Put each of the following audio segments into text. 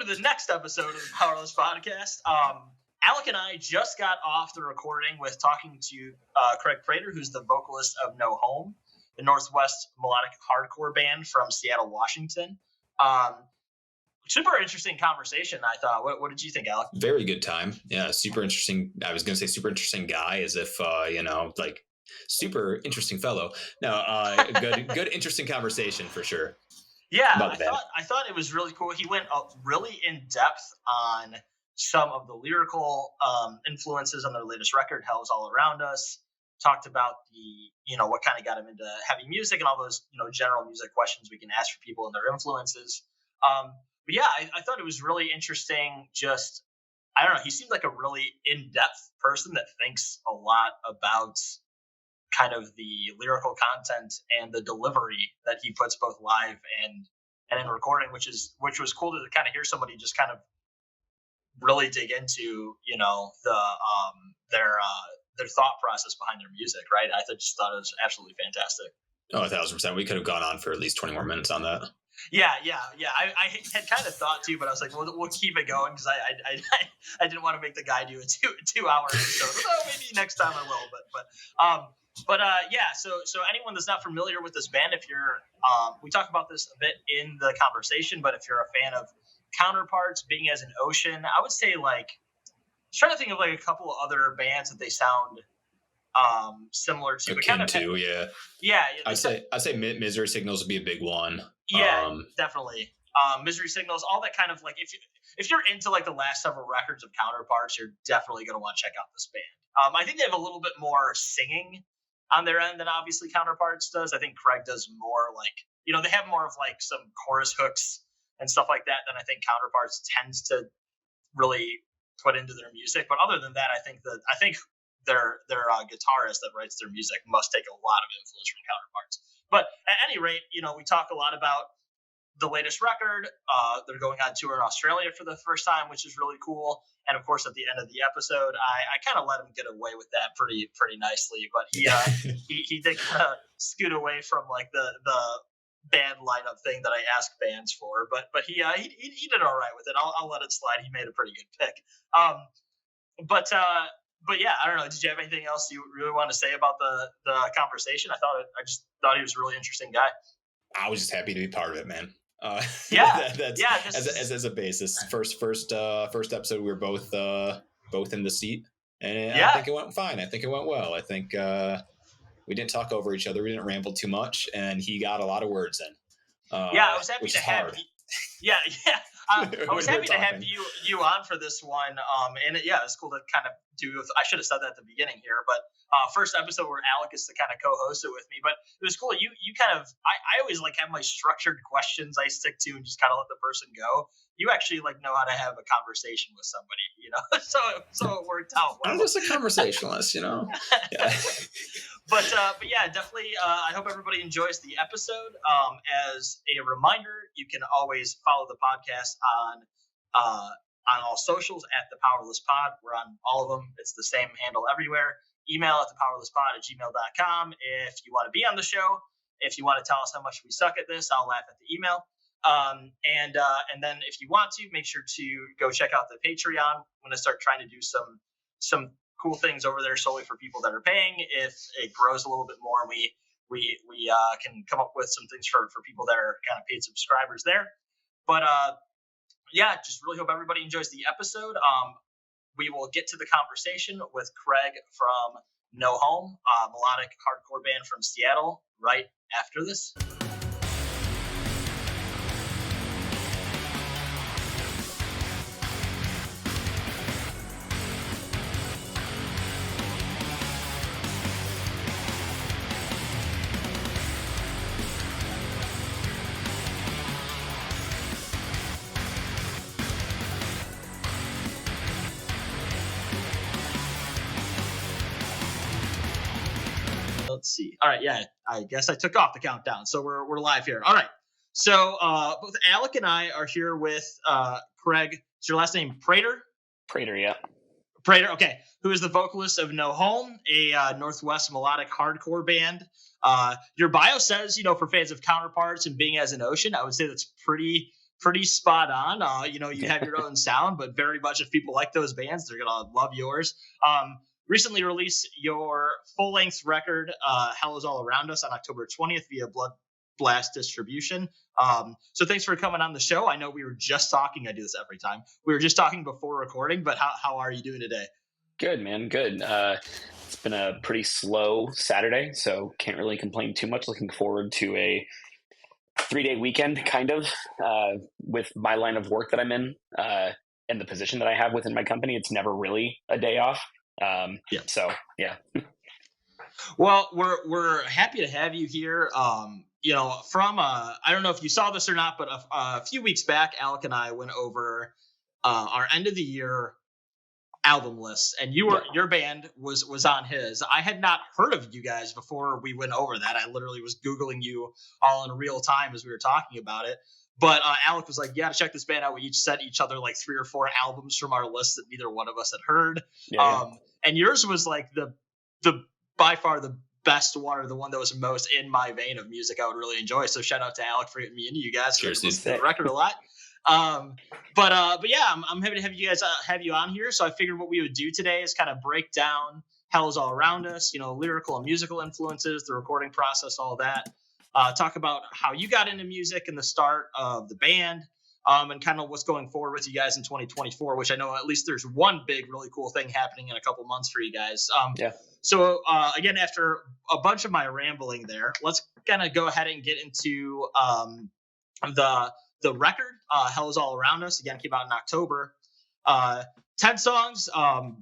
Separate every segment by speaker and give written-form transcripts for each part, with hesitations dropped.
Speaker 1: to the next episode of the Powerless Podcast. Alec and I just got off the recording with talking to Craig Prater, who's the vocalist of No Home, the Northwest Melodic Hardcore band from Seattle, Washington. Super interesting conversation, I thought. What did you think, Alec?
Speaker 2: Very good time. Yeah, super interesting. I was going to say super interesting guy, as if, like super interesting fellow. No, good, interesting conversation for sure.
Speaker 1: Yeah, I thought it was really cool. He went really in depth on some of the lyrical influences on their latest record, Hell's All Around Us. Talked about what kind of got him into heavy music and all those, general music questions we can ask for people and their influences. But yeah, I thought it was really interesting. Just, I don't know, he seemed like a really in-depth person that thinks a lot about kind of the lyrical content and the delivery that he puts both live and in recording, which was cool to kind of hear somebody just kind of really dig into, their thought process behind their music, right? I just thought it was absolutely fantastic.
Speaker 2: Oh, 1,000%. We could have gone on for at least 20 more minutes on that.
Speaker 1: Yeah. I had kind of thought too, but I was like, we'll keep it going because I didn't want to make the guy do a two hour episode. Well, maybe next time I will, but yeah. So anyone that's not familiar with this band, if you're, we talk about this a bit in the conversation, but if you're a fan of Counterparts, Being as an Ocean, I would say like, trying to think of like a couple of other bands that they sound similar to.
Speaker 2: Akin to, yeah.
Speaker 1: Yeah.
Speaker 2: I'd say Misery Signals would be a big one.
Speaker 1: Yeah, definitely. Misery Signals, all that kind of like, if you're into like the last several records of Counterparts, you're definitely going to want to check out this band. I think they have a little bit more singing on their end than obviously Counterparts does. I think Craig does more like, they have more of like some chorus hooks and stuff like that than I think Counterparts tends to really put into their music. But other than that, I think their guitarist that writes their music must take a lot of influence from Counterparts. But at any rate, we talk a lot about the latest record. They're going on tour in Australia for the first time, which is really cool. And of course, at the end of the episode, I kind of let him get away with that pretty nicely. But he did kind of scoot away from like the band lineup thing that I ask bands for. But he did all right with it. I'll let it slide. He made a pretty good pick. But yeah, I don't know. Did you have anything else you really want to say about the conversation? I just thought he was a really interesting guy.
Speaker 2: I was just happy to be part of it, man.
Speaker 1: That's
Speaker 2: as a basis. First episode, we were both in the seat, and
Speaker 1: yeah.
Speaker 2: I think it went fine. I think it went well. I think we didn't talk over each other. We didn't ramble too much, and he got a lot of words in.
Speaker 1: I was happy to have. Yeah. I was happy to have you on for this one. And it's cool to kind of do. I should have said that at the beginning here, but first episode where Alec is to kind of co-host it with me. But it was cool. You kind of. I always like have my structured questions I stick to and just kind of let the person go. You actually like know how to have a conversation with somebody, so it worked out well.
Speaker 2: I'm just a conversationalist, Yeah.
Speaker 1: But yeah, definitely. I hope everybody enjoys the episode. As a reminder, you can always follow the podcast on all socials at thepowerlesspod. We're on all of them. It's the same handle everywhere. Email at thepowerlesspod@gmail.com if you want to be on the show. If you want to tell us how much we suck at this, I'll laugh at the email. And then if you want to, make sure to go check out the Patreon. I'm going to start trying to do some cool things over there solely for people that are paying. If it grows a little bit more, we can come up with some things for people that are kind of paid subscribers there. But yeah, just really hope everybody enjoys the episode. We will get to the conversation with Craig from No Home, a melodic hardcore band from Seattle, right after this. Let's see. All right. Yeah, I guess I took off the countdown. So we're live here. All right. So both Alec and I are here with Craig. Is your last name Prater?
Speaker 3: Prater, yeah.
Speaker 1: Prater, okay. Who is the vocalist of No Home, a Northwest Melodic Hardcore band. Your bio says, for fans of Counterparts and Being as an Ocean, I would say that's pretty pretty spot on. You have your own sound, but very much if people like those bands, they're gonna love yours. Recently released your full-length record, Hell Is All Around Us, on October 20th via Blood Blast Distribution. So thanks for coming on the show. I know we were just talking. I do this every time. We were just talking before recording, but how are you doing today?
Speaker 3: Good, man. Good. It's been a pretty slow Saturday, so can't really complain too much. Looking forward to a 3-day weekend, kind of, with my line of work that I'm in, and the position that I have within my company. It's never really a day off.
Speaker 1: Yeah.
Speaker 3: So, yeah.
Speaker 1: Well, we're happy to have you here. From I don't know if you saw this or not, but a few weeks back, Alec and I went over our end of the year album lists, and your band was on his. I had not heard of you guys before we went over that. I literally was Googling you all in real time as we were talking about it. But Alec was like, "Yeah, check this band out." We each sent each other like 3 or 4 albums from our list that neither one of us had heard. And yours was like the by far the best one, or the one that was most in my vein of music I would really enjoy. So shout out to Alec for getting me into you guys.
Speaker 2: Cheers,
Speaker 1: listen to the record a lot. But yeah, I'm happy to have you guys have you on here. So I figured what we would do today is kind of break down Hell Is All Around Us, lyrical and musical influences, the recording process, all that. Talk about how you got into music and the start of the band, and kind of what's going forward with you guys in 2024, which I know at least there's one big, really cool thing happening in a couple months for you guys. So again, after a bunch of my rambling there, let's kind of go ahead and get into the record. Hell Is All Around Us, again, came out in October. 10 songs,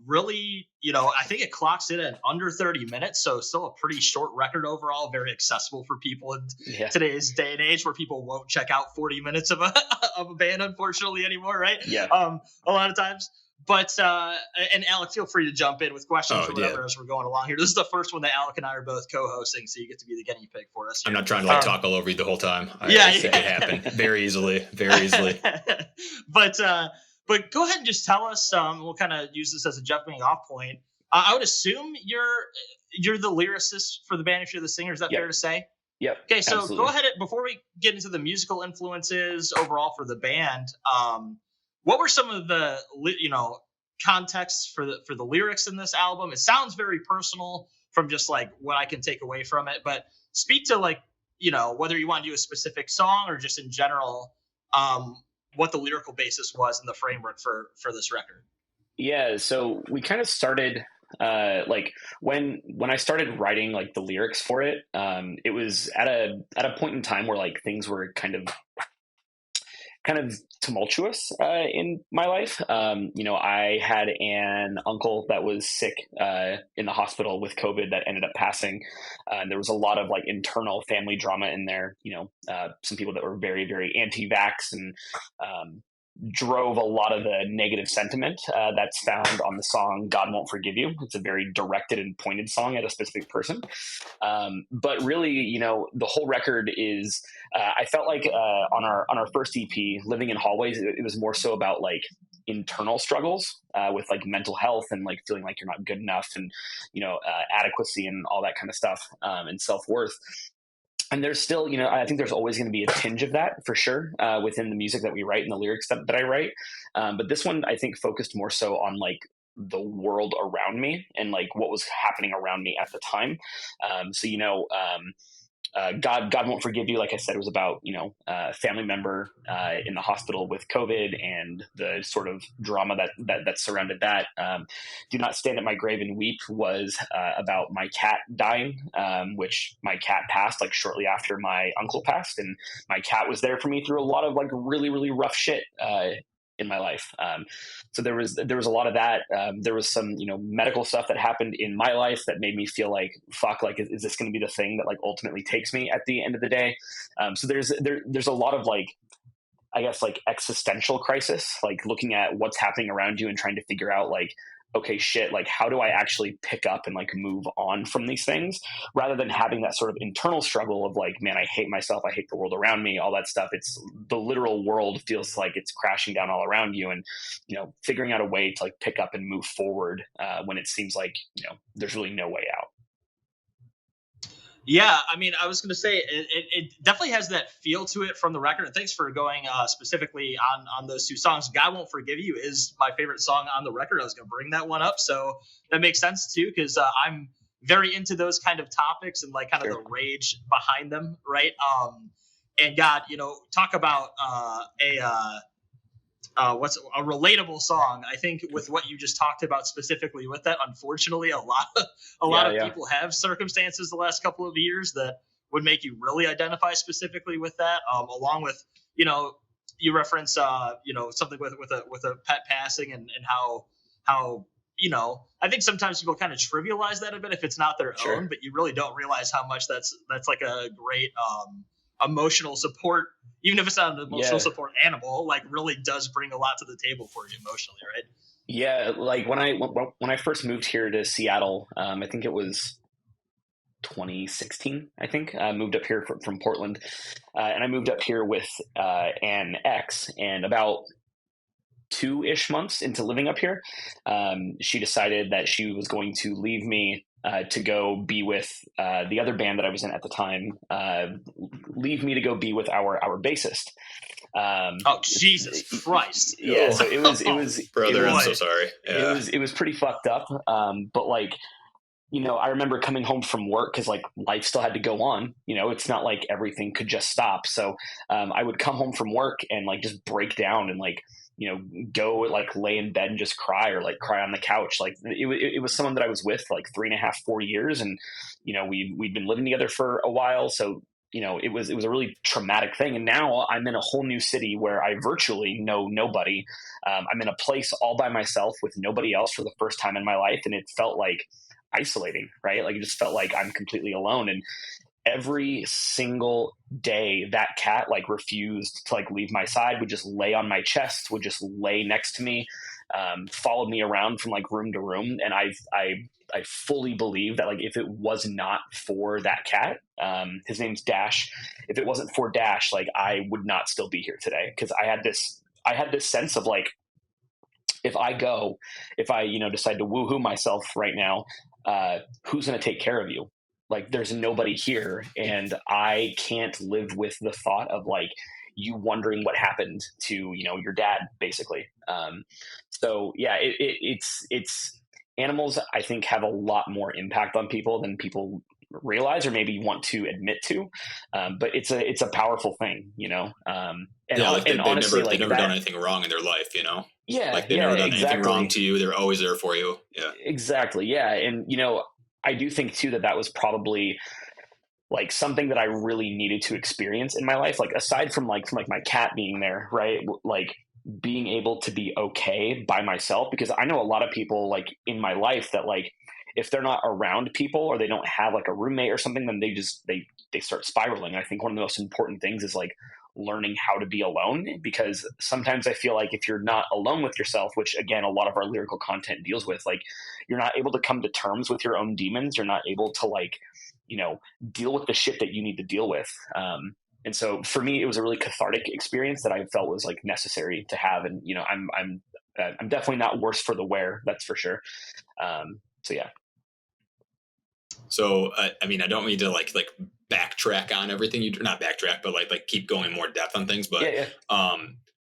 Speaker 1: really, I think it clocks in at under 30 minutes, so still a pretty short record overall, very accessible for people in today's day and age, where people won't check out 40 minutes of a band, unfortunately, anymore, right?
Speaker 3: Yeah.
Speaker 1: A lot of times. But, and Alec, feel free to jump in with questions or whatever as we're going along here. This is the first one that Alec and I are both co-hosting, so you get to be the guinea pig for us here.
Speaker 2: I'm not trying to talk all over you the whole time. I think it happen very easily.
Speaker 1: But go ahead and just tell us. We'll kind of use this as a jumping off point. I would assume you're the lyricist for the band, if you're the singer. Is that fair to say?
Speaker 3: Yep.
Speaker 1: Okay, so
Speaker 3: absolutely.
Speaker 1: Go ahead before we get into the musical influences overall for the band. What were some of the contexts for the lyrics in this album? It sounds very personal from just like what I can take away from it, but speak to whether you want to do a specific song or just in general, what the lyrical basis was in the framework for this record.
Speaker 3: Yeah, so we kind of started when I started writing like the lyrics for it. It was at a point in time where like things were kind of tumultuous in my life. I had an uncle that was sick in the hospital with COVID that ended up passing. There was a lot of like internal family drama in there. Some people that were very, very anti-vax and drove a lot of the negative sentiment that's found on the song God Won't Forgive You. It's a very directed and pointed song at a specific person. But really, the whole record is, I felt like on our first EP, Living in Hallways, it was more so about like internal struggles with like mental health and like feeling like you're not good enough and, adequacy and all that kind of stuff, and self-worth. And there's still, I think there's always going to be a tinge of that for sure within the music that we write and the lyrics that I write. But this one, I think, focused more so on like the world around me and like what was happening around me at the time. God Won't Forgive You, like I said, was about, a family member in the hospital with COVID and the sort of drama that surrounded that. Do Not Stand at My Grave and Weep was about my cat dying, which my cat passed like shortly after my uncle passed. And my cat was there for me through a lot of like really, really rough shit in my life. So there was a lot of that. There was some, medical stuff that happened in my life that made me feel like, fuck, like, is this going to be the thing that like ultimately takes me at the end of the day? So there's a lot of like, I guess like existential crisis, like looking at what's happening around you and trying to figure out like, okay, shit, like how do I actually pick up and like move on from these things rather than having that sort of internal struggle of like, man, I hate myself. I hate the world around me, all that stuff. It's the literal world feels like it's crashing down all around you and, figuring out a way to like pick up and move forward when it seems like, there's really no way out.
Speaker 1: Yeah, I mean, I was going to say it definitely has that feel to it from the record. And thanks for going specifically on those two songs. God Won't Forgive You is my favorite song on the record. I was going to bring that one up, so that makes sense too, because I'm very into those kind of topics and like kind of the rage behind them, right? And God, talk about what's a relatable song. I think with what you just talked about specifically with that, unfortunately, a lot of people have circumstances the last couple of years that would make you really identify specifically with that. Along with, you reference, something with a pet passing and how, I think sometimes people kind of trivialize that a bit if it's not their own, but you really don't realize how much that's like a great, emotional support, even if it's not an emotional support animal, like really does bring a lot to the table for you emotionally, right?
Speaker 3: Yeah, like when I first moved here to Seattle, I think it was 2016. I think I moved up here from Portland, and I moved up here with an ex, and about 2-ish months into living up here, she decided that she was going to leave me to go be with the other band that I was in at the time, leave me to go be with our bassist.
Speaker 1: Oh, Jesus Christ.
Speaker 3: Yeah. So it was
Speaker 2: brother, I'm so sorry. Yeah.
Speaker 3: It was pretty fucked up. But like, I remember coming home from work because like life still had to go on, it's not like everything could just stop. So I would come home from work and like just break down and like, go like lay in bed and just cry or like cry on the couch. Like it was someone that I was with like 3.5, 4 years. And, we'd been living together for a while. So, it was a really traumatic thing. And now I'm in a whole new city where I virtually know nobody. I'm in a place all by myself with nobody else for the first time in my life. And it felt like isolating, right? Like it just felt like I'm completely alone. And every single day that cat like refused to like leave my side, would just lay on my chest, would just lay next to me, followed me around from like room to room. And I fully believe that like if it was not for that cat, his name's Dash, if it wasn't for Dash, like I would not still be here today. Because I had this sense of like, if I decide to woohoo myself right now, who's going to take care of you? Like there's nobody here, and I can't live with the thought of like you wondering what happened to your dad, basically. So yeah, it's animals, I think, have a lot more impact on people than people realize or maybe want to admit to. But it's a powerful thing, And
Speaker 2: they've
Speaker 3: honestly,
Speaker 2: never done anything wrong in their life,
Speaker 3: Yeah,
Speaker 2: like they've never done anything wrong to you. They're always there for you. Yeah, exactly.
Speaker 3: Yeah, and I do think too that was probably like something that I really needed to experience in my life. Like aside from like my cat being there, right? Like being able to be okay by myself, because I know a lot of people like in my life that like if they're not around people or they don't have like a roommate or something, then they start spiraling. I think one of the most important things is like learning how to be alone, because sometimes I feel like if you're not alone with yourself, which again, a lot of our lyrical content deals with, like you're not able to come to terms with your own demons. You're not able to like, deal with the shit that you need to deal with. And so for me, it was a really cathartic experience that I felt was like necessary to have. And, I'm definitely not worse for the wear. That's for sure. So yeah.
Speaker 2: So, I mean, I don't mean to like backtrack on everything not backtrack, but like keep going more depth on things. But,
Speaker 3: yeah.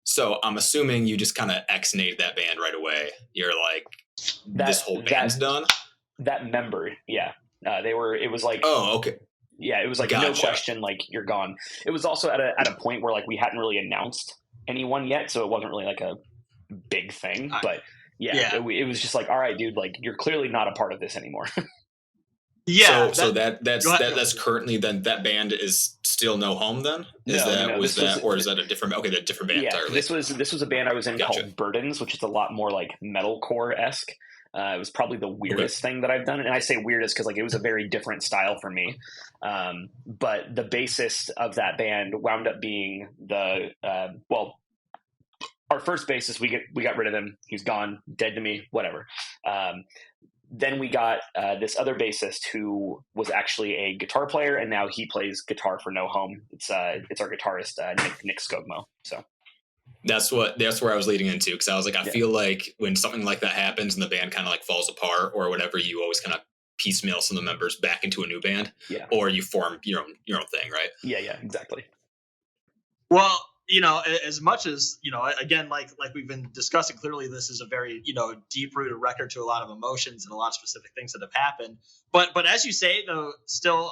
Speaker 2: So I'm assuming you just kind of ex-nayed that band right away. You're like, this whole band's done?
Speaker 3: That member. Yeah. It was like,
Speaker 2: oh, okay.
Speaker 3: Yeah. It was like, no question, like you're gone. It was also at a point where like we hadn't really announced anyone yet. So it wasn't really like a big thing, but it was just like, all right, dude, like you're clearly not a part of this anymore.
Speaker 2: Yeah. So that's currently then that band is still No Home then? Or is that a different band entirely?
Speaker 3: This was a band I was in called Burdens, which is a lot more like metalcore-esque. It was probably the weirdest thing that I've done. And I say weirdest because like it was a very different style for me. But the bassist of that band wound up being our first bassist, we got rid of him. He's gone, dead to me, whatever. Then we got this other bassist who was actually a guitar player, and now he plays guitar for No Home. It's our guitarist, Nick Skogmo. So
Speaker 2: that's where I was leading into, because I was like, I feel like when something like that happens and the band kind of like falls apart or whatever, you always kind of piecemeal some of the members back into a new band,
Speaker 3: Yeah.
Speaker 2: or you form your own thing, right?
Speaker 3: Yeah, exactly.
Speaker 1: Well, as much as, again, like we've been discussing, clearly this is a very, deep rooted record to a lot of emotions and a lot of specific things that have happened. But as you say, though, still,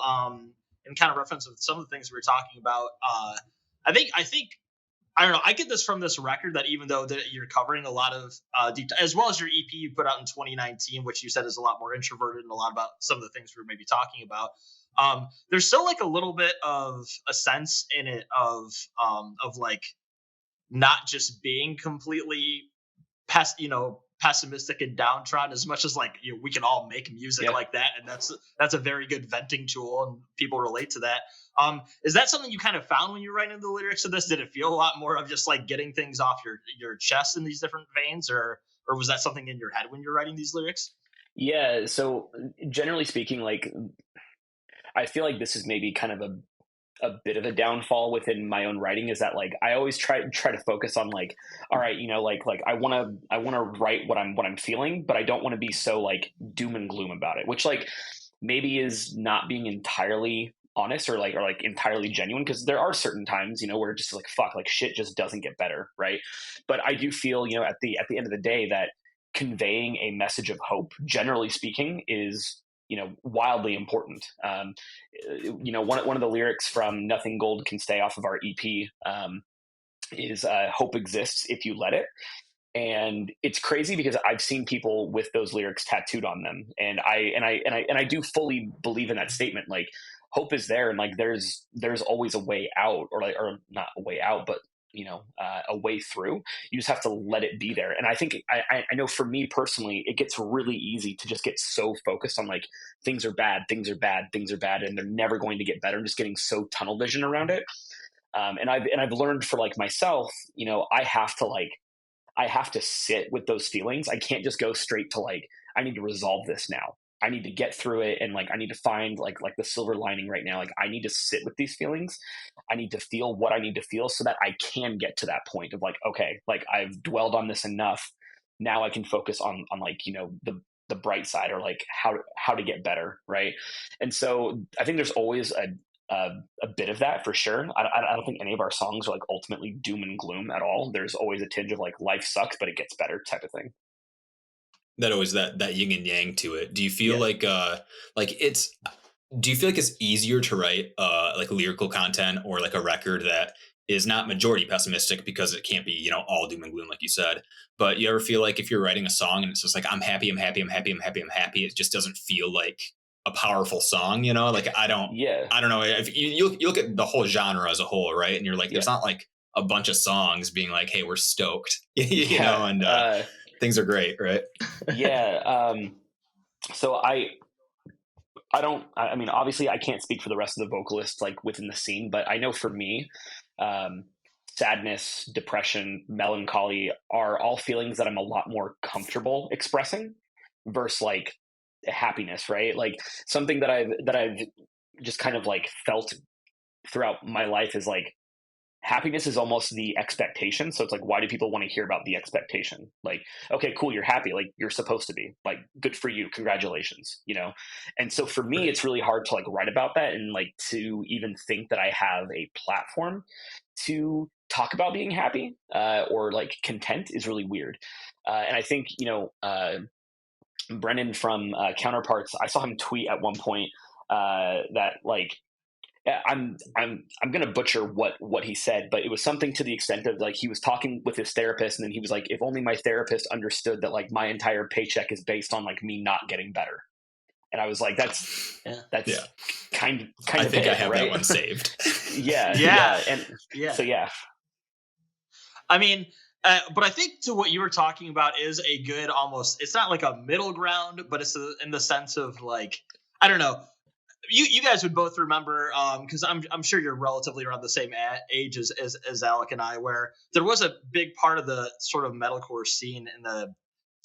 Speaker 1: in kind of reference with some of the things we were talking about, I think, I don't know, I get this from this record that even though that you're covering a lot of deep, as well as your EP you put out in 2019, which you said is a lot more introverted and a lot about some of the things we were maybe talking about. There's still like a little bit of a sense in it of like not just being completely pessimistic and downtrodden, as much as like we can all make music like that, and that's a very good venting tool, and people relate to that. Is that something you kind of found when you were writing the lyrics of this? Did it feel a lot more of just like getting things off your chest in these different veins, or was that something in your head when you're writing these lyrics?
Speaker 3: Yeah, so generally speaking, like I feel like this is maybe kind of a bit of a downfall within my own writing, is that like I always try to focus on like, all right, like I want to write what I'm feeling, but I don't want to be so like doom and gloom about it, which like maybe is not being entirely honest or like entirely genuine, because there are certain times where it's just like fuck, like shit just doesn't get better, right? But I do feel at the end of the day that conveying a message of hope, generally speaking, is wildly important. One of the lyrics from Nothing Gold Can Stay off of our EP is hope exists if you let it. And it's crazy because I've seen people with those lyrics tattooed on them, and I do fully believe in that statement. Like hope is there, and like there's always a way out, or not a way out, but a way through. You just have to let it be there. And I think I know for me personally, it gets really easy to just get so focused on like things are bad, and they're never going to get better, and just getting so tunnel vision around it. And I've learned for like myself, I have to sit with those feelings. I can't just go straight to like, I need to resolve this now. I need to get through it, and like I need to find like the silver lining right now. Like I need to sit with these feelings. I need to feel what I need to feel so that I can get to that point of like, okay, like I've dwelled on this enough. Now I can focus on like the bright side, or like how to get better, right? And so I think there's always a bit of that for sure. I don't think any of our songs are like ultimately doom and gloom at all. There's always a tinge of like life sucks, but it gets better type of thing.
Speaker 2: That always that yin and yang to it. Do you feel like it's? Do you feel like it's easier to write like lyrical content or like a record that is not majority pessimistic, because it can't be all doom and gloom like you said? But you ever feel like if you're writing a song and it's just like I'm happy, it just doesn't feel like a powerful song, Like I don't know. If you look at the whole genre as a whole, right? And you're like, there's not like a bunch of songs being like, hey, we're stoked, and things are great, right?
Speaker 3: Yeah. So I mean, obviously I can't speak for the rest of the vocalists like within the scene, but I know for me, sadness, depression, melancholy are all feelings that I'm a lot more comfortable expressing versus like happiness, right? Like something that I've just kind of like felt throughout my life is like happiness is almost the expectation. So it's like, why do people want to hear about the expectation? Like, okay, cool, you're happy, like you're supposed to be, like good for you, congratulations, And so for me, it's really hard to like write about that, and like to even think that I have a platform to talk about being happy or like content is really weird. And I think Brennan from Counterparts, I saw him tweet at one point that like, I'm gonna butcher what he said, but it was something to the extent of like he was talking with his therapist, and then he was like, if only my therapist understood that like my entire paycheck is based on like me not getting better. And I was like, that's kind of
Speaker 2: I think
Speaker 3: it,
Speaker 2: I have
Speaker 3: right?
Speaker 2: that one saved.
Speaker 3: yeah. So yeah.
Speaker 1: I mean, but I think to what you were talking about is a good almost. It's not like a middle ground, but it's in the sense of like, I don't know. You guys would both remember, because I'm sure you're relatively around the same age as Alec and I, where there was a big part of the sort of metalcore scene in the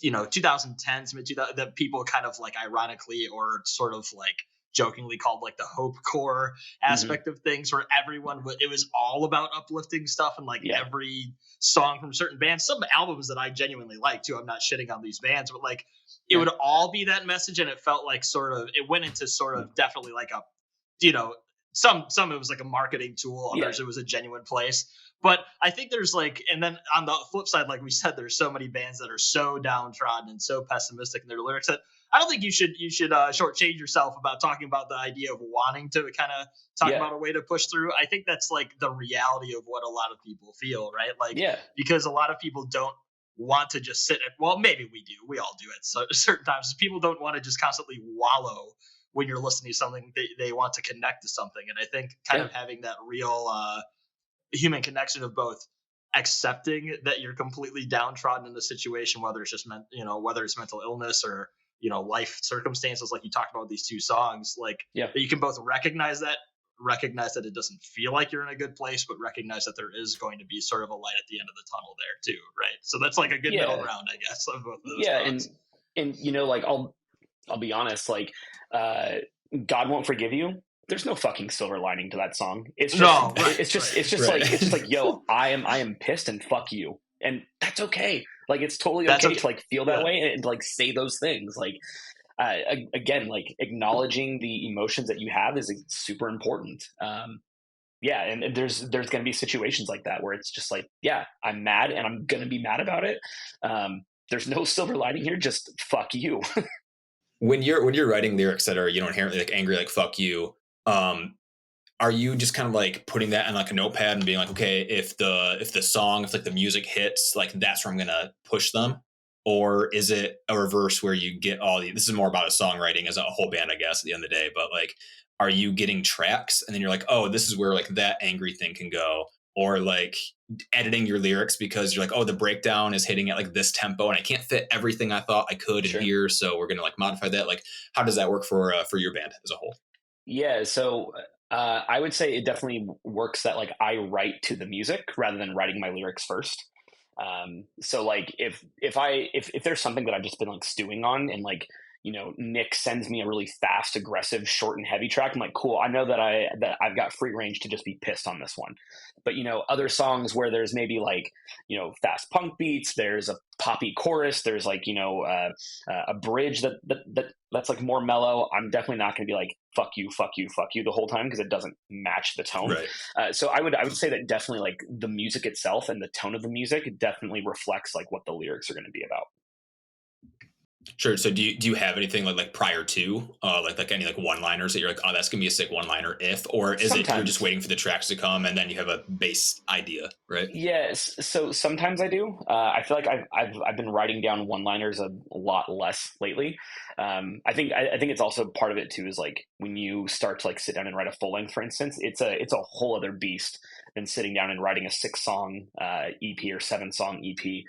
Speaker 1: 2010s, mid-2000s, that people kind of like ironically or sort of like jokingly called like the hope core aspect of things, where everyone it was all about uplifting stuff, and like every song from certain bands, some albums that I genuinely like too. I'm not shitting on these bands, but like it would all be that message, and it felt like sort of it went into sort of definitely like a, you know, some it was like a marketing tool, others it was a genuine place. But I think there's like, and then on the flip side, like we said, there's so many bands that are so downtrodden and so pessimistic in their lyrics that I don't think you should shortchange yourself about talking about the idea of wanting to kind of talk about a way to push through. I think that's like the reality of what a lot of people feel, right? Like, because a lot of people don't want to just sit at, well, maybe we do, we all do at certain times. People don't want to just constantly wallow when you're listening to something. They want to connect to something, and I think kind of having that real human connection of both accepting that you're completely downtrodden in the situation, whether it's just whether it's mental illness or life circumstances, like you talked about with these two songs, like that you can both recognize that it doesn't feel like you're in a good place, but recognize that there is going to be sort of a light at the end of the tunnel there too, right? So that's like a good middle ground, I guess, of both of those songs.
Speaker 3: and like I'll be honest, like God Won't Forgive You, there's no fucking silver lining to that song. It's just like, yo, I am pissed and fuck you. And that's okay. Like, it's totally okay to like feel that way and to like say those things. Like, again, like acknowledging the emotions that you have is super important. And there's going to be situations like that where it's just like, I'm mad and I'm going to be mad about it. There's no silver lining here. Just fuck you.
Speaker 2: When you're writing lyrics that are, inherently like angry, like fuck you, are you just kind of like putting that in like a notepad and being like, okay, if like the music hits, like that's where I'm gonna push them? Or is it a reverse where you get this is more about a songwriting as a whole band, I guess, at the end of the day, but like, are you getting tracks and then you're like, oh, this is where like that angry thing can go? Or like editing your lyrics because you're like, oh, the breakdown is hitting at like this tempo and I can't fit everything I thought I could in here, so we're gonna like modify that. Like, how does that work for your band as a whole?
Speaker 3: Yeah, so I would say it definitely works that like I write to the music rather than writing my lyrics first. So like if there's something that I've just been like stewing on, and like, Nick sends me a really fast, aggressive, short and heavy track, I'm like, cool, I know that I've got free range to just be pissed on this one. But other songs where there's maybe like, fast punk beats, there's a poppy chorus, there's like, a bridge that's like more mellow, I'm definitely not going to be like, fuck you the whole time, because it doesn't match the tone. Right. So I would say that definitely like the music itself and the tone of the music definitely reflects like what the lyrics are going to be about.
Speaker 2: Sure. So do you have anything like prior to like any like one-liners that you're like, oh, that's gonna be a sick one-liner or is it you're just waiting for the tracks to come and then you have a base idea, right?
Speaker 3: Yes. So sometimes I do. I feel like I've been writing down one-liners a lot less lately. I think it's also part of it too, is like when you start to like sit down and write a full length, for instance, it's a whole other beast than sitting down and writing a 6-song EP or 7-song EP.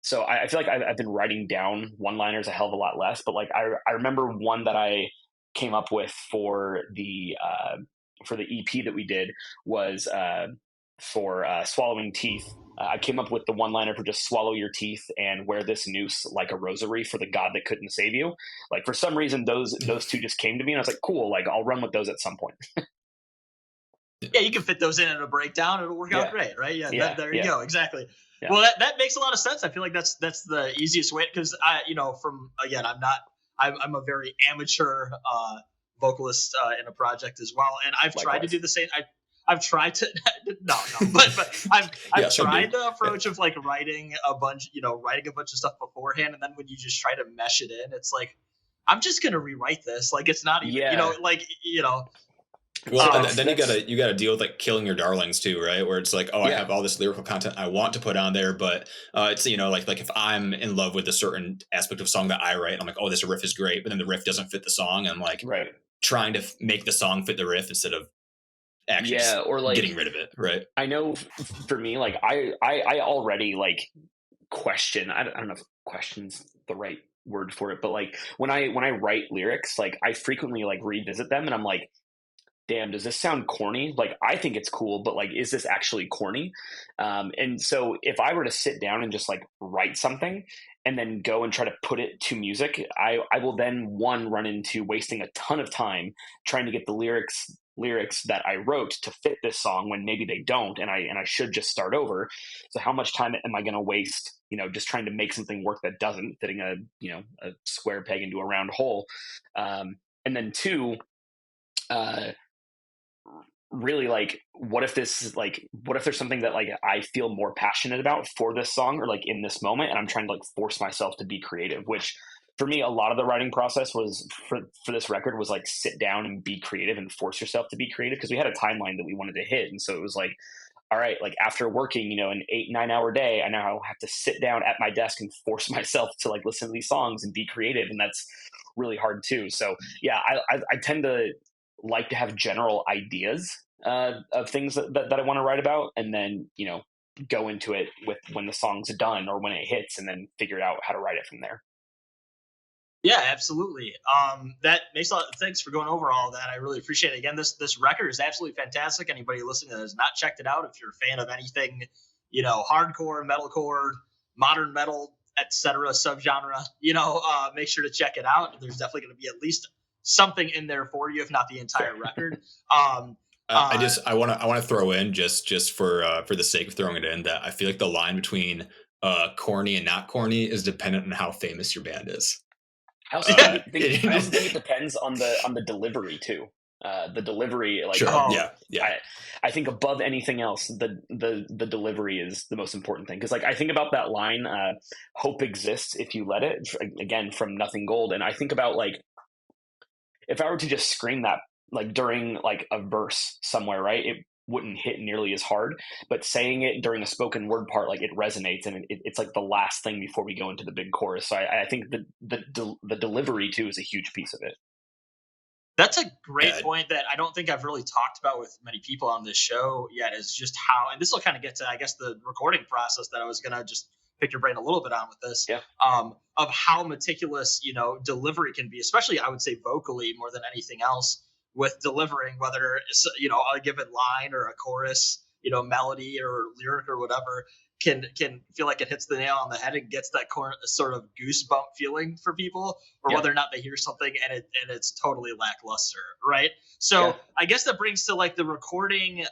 Speaker 3: So I feel like I've been writing down one-liners a hell of a lot less, but like I remember one that I came up with for the EP that we did was for Swallowing Teeth. I came up with the one-liner for just swallow your teeth and wear this noose like a rosary for the God that couldn't save you. Like for some reason those two just came to me and I was like, cool, like I'll run with those at some point.
Speaker 1: Yeah, you can fit those in a breakdown. It'll work out great, right? There you go. Exactly. Yeah. Well, that makes a lot of sense. I feel like that's the easiest way, because I'm a very amateur vocalist in a project as well, and I've tried to do the same. I've tried to but I've tried the approach of like writing a bunch of stuff beforehand, and then when you just try to mesh it in, it's like I'm just gonna rewrite this. Like it's not even
Speaker 2: Well, then you gotta deal with like killing your darlings too, right? Where it's like, I have all this lyrical content I want to put on there, but it's like if I'm in love with a certain aspect of song that I write, I'm like, oh, this riff is great, but then the riff doesn't fit the song. I'm like, trying to make the song fit the riff instead of actually
Speaker 3: or like
Speaker 2: getting rid of it, right?
Speaker 3: I know for me, like I already like question. I don't know if question's the right word for it, but like when I write lyrics, like I frequently like revisit them, and I'm like, damn, does this sound corny? Like, I think it's cool, but like, is this actually corny? And so if I were to sit down and just like write something and then go and try to put it to music, I will then run into wasting a ton of time trying to get the lyrics that I wrote to fit this song when maybe they don't, and I should just start over. So how much time am I going to waste, just trying to make something work that doesn't, fitting a square peg into a round hole? And then two, really, like, what if there's something that like I feel more passionate about for this song or like in this moment, and I'm trying to like force myself to be creative, which for me, a lot of the writing process was for this record was like sit down and be creative and force yourself to be creative, because we had a timeline that we wanted to hit. And so it was like, all right, like after working, an 8-9 hour day, I now have to sit down at my desk and force myself to like listen to these songs and be creative. And that's really hard too. So yeah, I tend to like to have general ideas of things that I want to write about, and then, go into it with when the song's done or when it hits, and then figure out how to write it from there.
Speaker 1: Yeah, absolutely. That makes a lot. Thanks for going over all that. I really appreciate it. Again, this record is absolutely fantastic. Anybody listening that has not checked it out, if you're a fan of anything, hardcore, metalcore, modern metal, etc., subgenre, make sure to check it out. There's definitely going to be at least something in there for you, if not the entire record.
Speaker 2: I want to throw in just for the sake of throwing it in, that I feel like the line between corny and not corny is dependent on how famous your band is.
Speaker 3: I also think it depends on the delivery too. The delivery, like,
Speaker 2: sure.
Speaker 3: I think above anything else, the delivery is the most important thing. Because like I think about that line, "Hope exists if you let it," again from Nothing Gold, and I think about like if I were to just scream that like during like a verse somewhere, right? It wouldn't hit nearly as hard, but saying it during a spoken word part, like it resonates, and it's like the last thing before we go into the big chorus. So I think the delivery too is a huge piece of it.
Speaker 1: That's a great point that I don't think I've really talked about with many people on this show yet, is just how, and this will kind of get to, I guess, the recording process that I was going to just pick your brain a little bit on with this, of how meticulous, delivery can be, especially I would say vocally more than anything else, with delivering, whether it's, a given line or a chorus, melody or lyric or whatever, can feel like it hits the nail on the head and gets that sort of goosebump feeling for people, or whether or not they hear something and it's totally lackluster, right? So I guess that brings to like the recording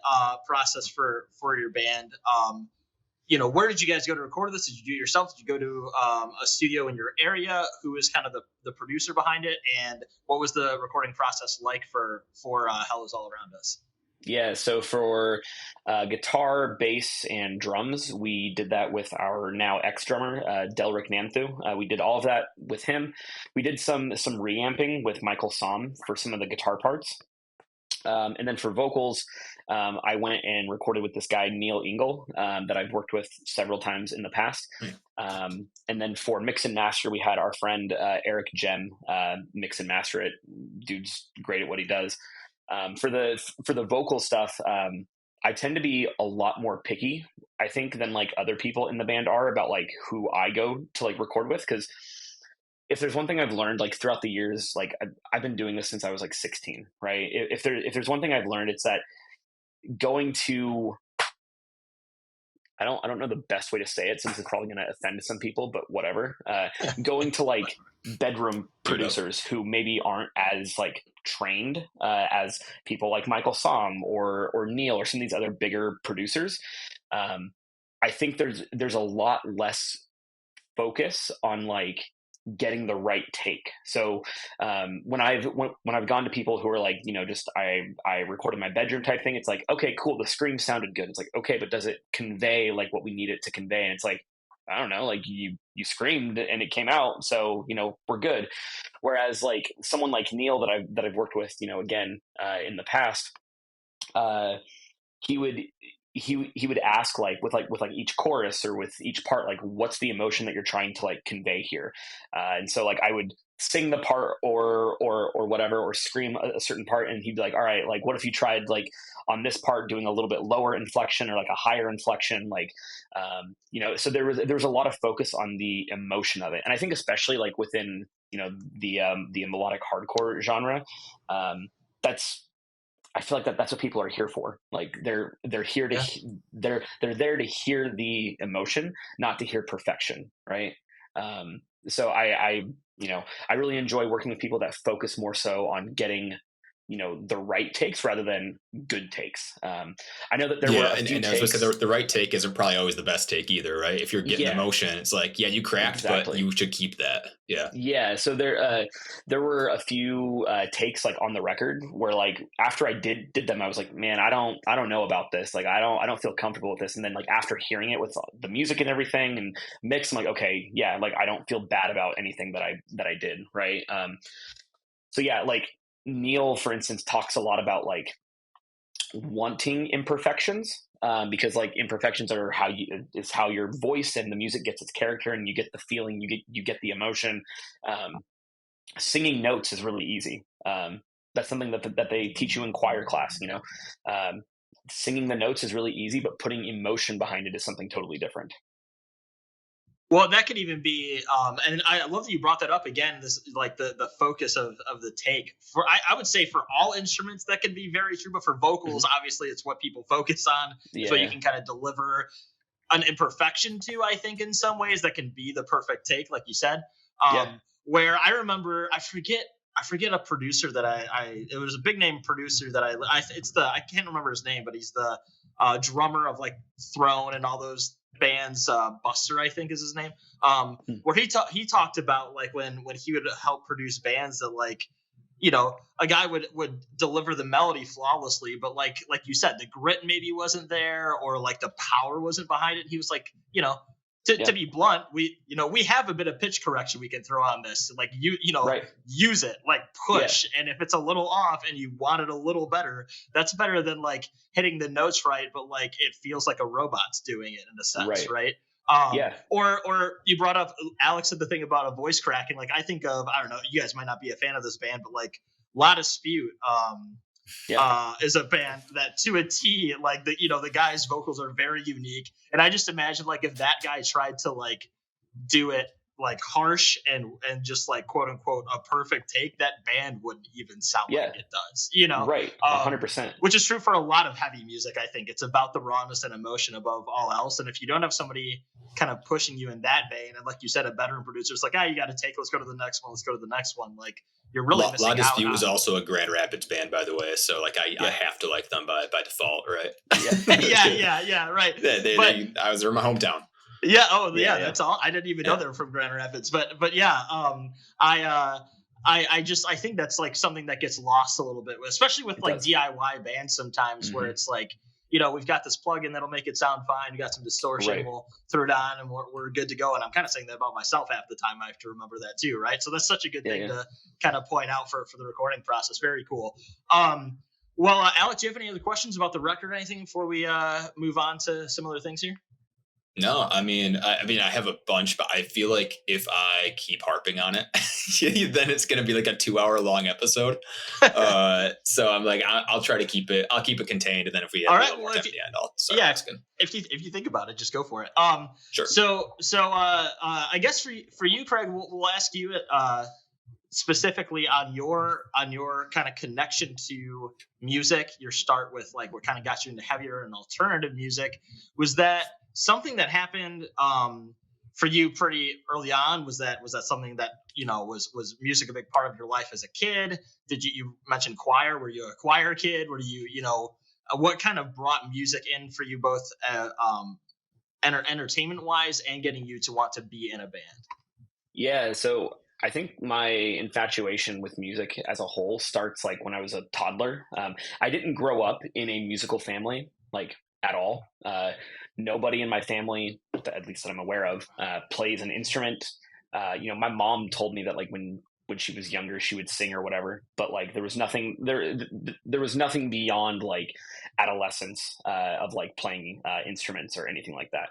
Speaker 1: process for your band. Where did you guys go to record this? Did you do it yourself? Did you go to a studio in your area? Who is kind of the producer behind it? And what was the recording process like for Hell Is All Around Us?
Speaker 3: Yeah, so for guitar, bass, and drums, we did that with our now ex-drummer, Delric Nanthu. We did all of that with him. We did some reamping with Michael Somm for some of the guitar parts. And then for vocals, I went and recorded with this guy, Neil Engel, that I've worked with several times in the past. And then for mix and master, we had our friend Eric Gem mix and master it. Dude's great at what he does. For the vocal stuff, I tend to be a lot more picky, I think, than like other people in the band are about like who I go to like record with. Because if there's one thing I've learned like throughout the years, like I've been doing this since I was like 16, right? If there's one thing I've learned, it's that going to, I don't know the best way to say it, since it's probably going to offend some people, but whatever. Going to like bedroom producers who maybe aren't as like trained as people like Michael Somm or Neil or some of these other bigger producers. I think there's a lot less focus on like getting the right take. So when I've gone to people who are like, just I recorded my bedroom type thing, it's like, okay, cool, the scream sounded good. It's like, okay, but does it convey like what we need it to convey? And it's like, I don't know, like you screamed and it came out, so we're good. Whereas like someone like Neil that I've worked with, again in the past, he would ask like with each chorus or with each part, like what's the emotion that you're trying to like convey here, and so like I would sing the part or whatever, or scream a certain part, and he'd be like, all right, like what if you tried like on this part doing a little bit lower inflection or like a higher inflection, like so there was a lot of focus on the emotion of it. And I think especially like within the melodic hardcore genre, that's, I feel like that's what people are here for. Like they're here to they're there to hear the emotion, not to hear perfection, right? So I I really enjoy working with people that focus more so on getting the right takes rather than good takes. I know that there were a few
Speaker 2: and
Speaker 3: takes.
Speaker 2: I was gonna say, the right take isn't probably always the best take either, right? If you're getting emotion, it's like, yeah, you cracked, but you should keep that.
Speaker 3: Yeah. So there were a few takes like on the record where like after I did them, I was like, man, I don't know about this. Like I don't feel comfortable with this. And then like after hearing it with the music and everything and mix, I'm like, okay, yeah, like I don't feel bad about anything that I did, right? So yeah, like Neil, for instance, talks a lot about like wanting imperfections, because like imperfections are how your voice and the music gets its character, and you get the feeling, you get the emotion. Singing notes is really easy. That's something that they teach you in choir class. Singing the notes is really easy, but putting emotion behind it is something totally different.
Speaker 1: Well, that could even be, and I love that you brought that up again. This like the focus of the take. For I would say for all instruments that could be very true, but for vocals, obviously, it's what people focus on. It's what you can kind of deliver an imperfection to. I think in some ways that can be the perfect take, like you said. Where I remember, I forget a producer that it was a big name producer that I can't remember his name, but he's the drummer of like Throne and all those bands. Buster, I think is his name. Where he talked about like when he would help produce bands that like, a guy would deliver the melody flawlessly, but like you said, the grit maybe wasn't there, or like the power wasn't behind it. He was like, to be blunt, we have a bit of pitch correction we can throw on this. Like use it, like push. Yeah. And if it's a little off and you want it a little better, that's better than like hitting the notes right, but like it feels like a robot's doing it in a sense, right? Or you brought up, Alex said the thing about a voice cracking. Like I think of, I don't know, you guys might not be a fan of this band, but like La Dispute, is a band that to a T, like the guy's vocals are very unique. And I just imagine like if that guy tried to like do it like harsh and just like quote unquote a perfect take, that band wouldn't even sound like it does,
Speaker 3: right? 100%.
Speaker 1: Which is true for a lot of heavy music. I think it's about the rawness and emotion above all else. And if you don't have somebody kind of pushing you in that vein, and like you said, a veteran producer, it's like, you got to take, let's go to the next one, like you're really missing
Speaker 2: out. La Dispute
Speaker 1: out
Speaker 2: was also a Grand Rapids band, by the way, so like I have to like them by default, right?
Speaker 1: Right.
Speaker 2: They're my hometown.
Speaker 1: Yeah. Oh, yeah. That's all. I didn't even know they were from Grand Rapids, but yeah. I think that's like something that gets lost a little bit, especially with like DIY bands sometimes, where it's like, we've got this plugin that'll make it sound fine. We got some distortion. We'll throw it on and we're good to go. And I'm kind of saying that about myself half the time. I have to remember that too, right? So that's such a good thing to kind of point out for the recording process. Very cool. Well, Alex, do you have any other questions about the record or anything before we move on to similar things here?
Speaker 2: No, I mean, I have a bunch, but I feel like if I keep harping on it, then it's going to be like a 2-hour long episode. So I'm like, I'll try to keep it. I'll keep it contained, and then if we have more time at the end, I'll start asking.
Speaker 1: If you think about it, just go for it.
Speaker 2: Sure.
Speaker 1: So I guess for you, Craig, we'll ask you specifically on your kind of connection to music. Your start with like what kind of got you into heavier and alternative music. Was that something that happened for you pretty early on? Was that something that was music a big part of your life as a kid? Did you mentioned choir? Were you a choir kid? Were you what kind of brought music in for you both entertainment wise and getting you to want to be in a band?
Speaker 3: Yeah, so I think my infatuation with music as a whole starts like when I was a toddler. I didn't grow up in a musical family like at all. Nobody in my family, at least that I'm aware of, plays an instrument. My mom told me that like when she was younger, she would sing or whatever, but like there was nothing beyond like adolescence of like playing instruments or anything like that.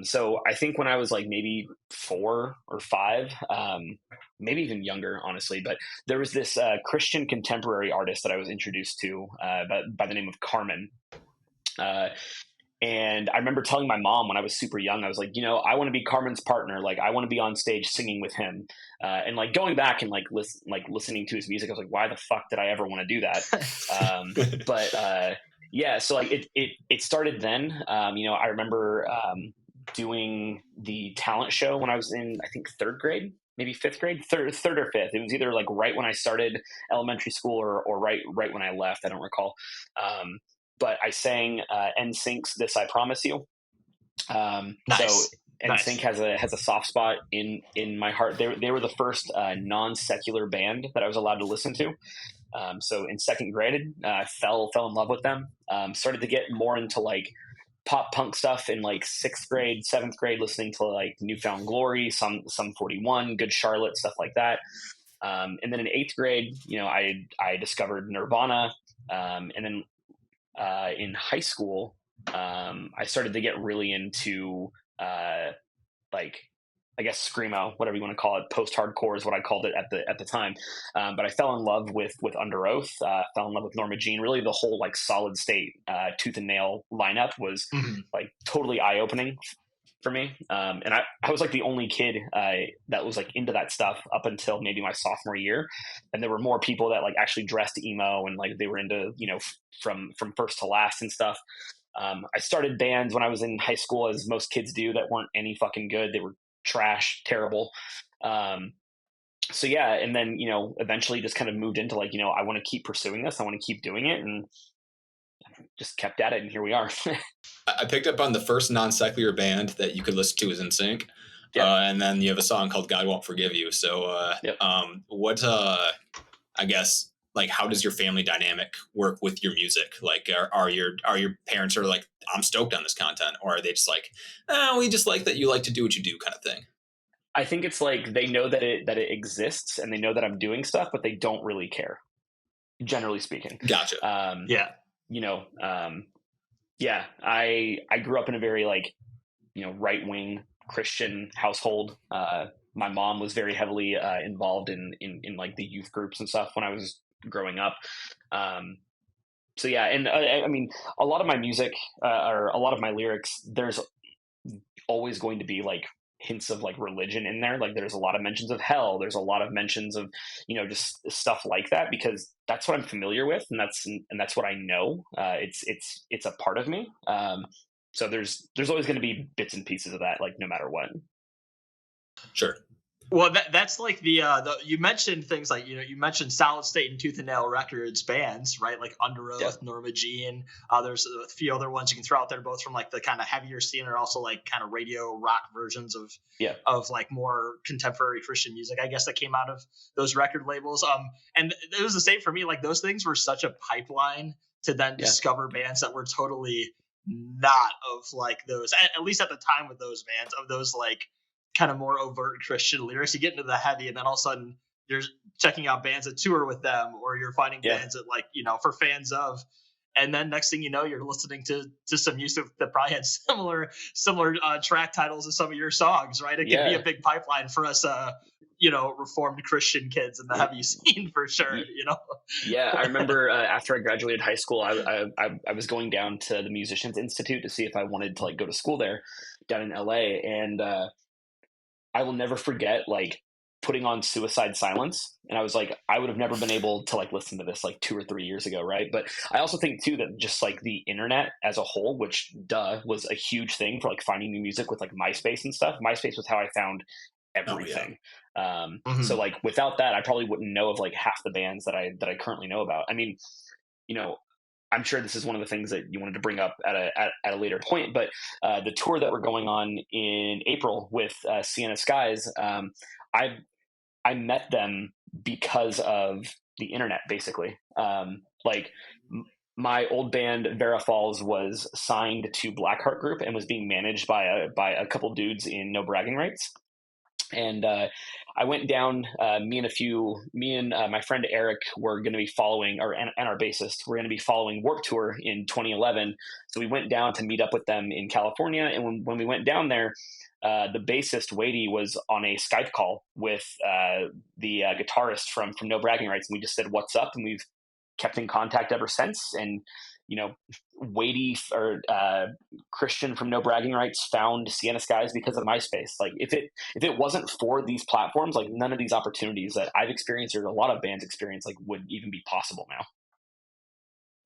Speaker 3: So I think when I was like maybe 4 or 5, maybe even younger, honestly, but there was this Christian contemporary artist that I was introduced to by the name of Carmen. And I remember telling my mom when I was super young, I was like, I want to be Carmen's partner. Like, I want to be on stage singing with him. And like going back and listening to his music, I was like, why the fuck did I ever want to do that? Yeah, so like it started then. I remember doing the talent show when I was in, I think, third grade, maybe fifth grade, third or fifth. It was either like right when I started elementary school or right when I left. I don't recall. But I sang NSYNC's "This I Promise You."
Speaker 1: Nice.
Speaker 3: So NSYNC has a soft spot in my heart. They were the first non-secular band that I was allowed to listen to. So in second grade, I fell in love with them. Started to get more into like pop punk stuff in like sixth grade, seventh grade, listening to like Newfound Glory, some 41, Good Charlotte, stuff like that. And then in eighth grade, I discovered Nirvana. And then in high school, I started to get really into I guess screamo, whatever you want to call it. Post-hardcore is what I called it at the time. But I fell in love with Under Oath, fell in love with Norma Jean. Really, the whole like Solid State, Tooth and Nail lineup was like totally eye-opening for me. And I was like the only kid that was like into that stuff up until maybe my sophomore year. And there were more people that like actually dressed emo and like they were into, from first to last and stuff. I started bands when I was in high school, as most kids do, that weren't any fucking good. They were trash, terrible. So yeah, and then eventually just kind of moved into like, I want to keep pursuing this, I want to keep doing it, and just kept at it, and here we are.
Speaker 2: I picked up on the first non-secular band that you could listen to is NSYNC. And then you have a song called God Won't Forgive You. So what I guess, like, how does your family dynamic work with your music? Like, are your parents are like, I'm stoked on this content, or are they just like, we just like that you like to do what you do kind of thing?
Speaker 3: I think it's like they know that it exists and they know that I'm doing stuff, but they don't really care, generally speaking.
Speaker 2: Gotcha.
Speaker 3: I grew up in a very like, right-wing Christian household. My mom was very heavily involved in like the youth groups and stuff when I was growing up. So yeah, and I mean, a lot of my music or a lot of my lyrics, there's always going to be like hints of like religion in there. Like there's a lot of mentions of hell. There's a lot of mentions of, just stuff like that, because that's what I'm familiar with. And that's what I know. It's a part of me. So there's always going to be bits and pieces of that, like no matter what.
Speaker 2: Sure.
Speaker 1: Well, that's like the you mentioned things like, you mentioned Solid State and Tooth and Nail Records bands, right? Like Under Oath, Norma Jean. There's a few other ones you can throw out there, both from like the kind of heavier scene or also like kind of radio rock versions of like more contemporary Christian music, I guess, that came out of those record labels. And it was the same for me. Like those things were such a pipeline to then discover bands that were totally not of like those, at least at the time with those bands, of those like kind of more overt Christian lyrics. You get into the heavy, and then all of a sudden you're checking out bands that tour with them, or you're finding bands that like, for fans of, and then next thing you know, you're listening to some music that probably had similar track titles as some of your songs, right? It can be a big pipeline for us, Reformed Christian kids in the heavy scene for sure,
Speaker 3: Yeah, I remember after I graduated high school, I was going down to the Musicians Institute to see if I wanted to like go to school there down in LA, and I will never forget like putting on Suicide Silence. And I was like, I would have never been able to like listen to this like 2 or 3 years ago. Right. But I also think too, that just like the internet as a whole, which was a huge thing for like finding new music with like MySpace and stuff. MySpace was how I found everything. So like without that, I probably wouldn't know of like half the bands that I currently know about. I mean, I'm sure this is one of the things that you wanted to bring up at a later point, but the tour that we're going on in April with Sienna Skies, I met them because of the internet, basically. My old band Vera Falls was signed to Blackheart Group and was being managed by a couple dudes in No Bragging Rights. And I went down, me and my friend Eric were going to be following, and our bassist, we're going to be following Warped Tour in 2011. So we went down to meet up with them in California. And when we went down there, the bassist Wadey was on a Skype call with the guitarist from No Bragging Rights. And we just said, "What's up?" And we've kept in contact ever since. And, weighty or Christian from No Bragging Rights found Sienna Skies because of MySpace. Like if it wasn't for these platforms, like none of these opportunities that I've experienced or a lot of bands experience like would even be possible now.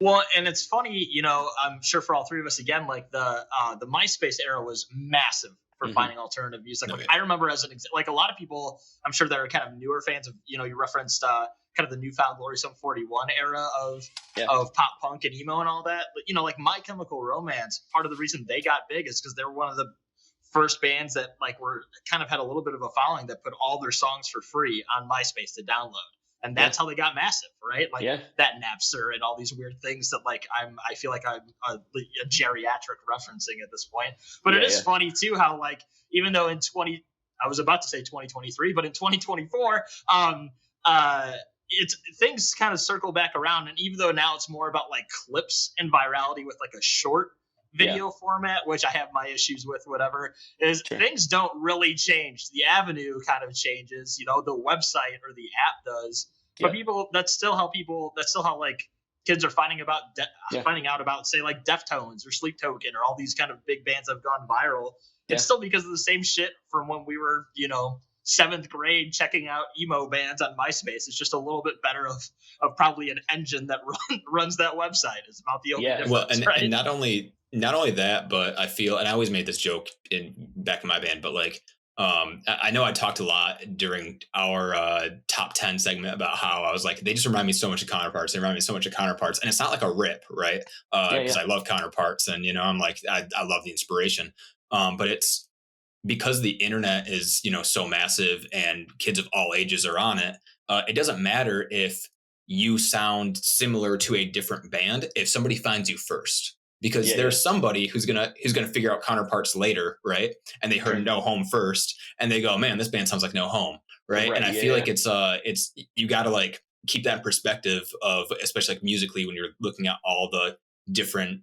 Speaker 1: Well, and it's funny, I'm sure for all three of us, again, like the MySpace era was massive for finding alternative music. Like, I remember as like a lot of people, I'm sure that are kind of newer fans of, you referenced kind of the Newfound Glory Sum 41 era of pop punk and emo and all that. But, like My Chemical Romance, part of the reason they got big is because they were one of the first bands that like were kind of had a little bit of a following that put all their songs for free on MySpace to download. And that's how they got massive, right? Like that Napster and all these weird things that like I feel like I'm a geriatric referencing at this point. But it is funny too how like even though I was about to say 2023, but in 2024, it's things kind of circle back around. And even though now it's more about like clips and virality with like a short video format, which I have my issues with, whatever, is things don't really change. The avenue kind of changes, the website or the app does. But that's still how like kids are finding out about, say, like Deftones or Sleep Token or all these kind of big bands that have gone viral. It's still because of the same shit from when we were, 7th grade checking out emo bands on MySpace. It's just a little bit better of probably an engine that runs that website. It's about the only difference.
Speaker 2: Well, and,
Speaker 1: right?
Speaker 2: and not only that, but I feel, and I always made this joke back in my band, but like, I know I talked a lot during our top 10 segment about how I was like, they just remind me so much of Counterparts. They remind me so much of Counterparts. And it's not like a rip, right? Because I love Counterparts and, I'm like, I love the inspiration. But it's because the internet is, so massive and kids of all ages are on it. It doesn't matter if you sound similar to a different band if somebody finds you first. Because there's somebody who's gonna figure out Counterparts later, right? And they heard No Home first, and they go, "Man, this band sounds like No Home," right? And I feel like it's you got to like keep that in perspective of, especially like musically, when you're looking at all the different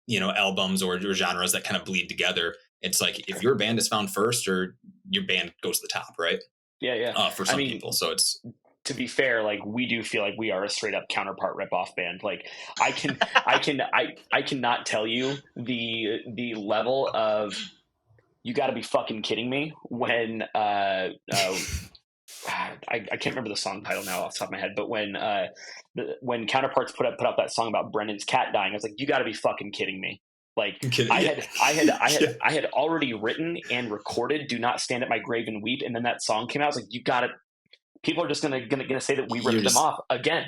Speaker 2: albums or genres that kind of bleed together. It's like if your band is found first, or your band goes to the top, right? For some people, so it's.
Speaker 3: To be fair, like we do feel like we are a straight up Counterpart ripoff band. Like I cannot tell you the level of you got to be fucking kidding me when I can't remember the song title now off the top of my head, but when Counterparts put out that song about Brendan's cat dying, I was like, you got to be fucking kidding me. Like I had already written and recorded "Do Not Stand at My Grave and Weep," and then that song came out. I was like, you got to. People are just gonna say that we ripped them off again.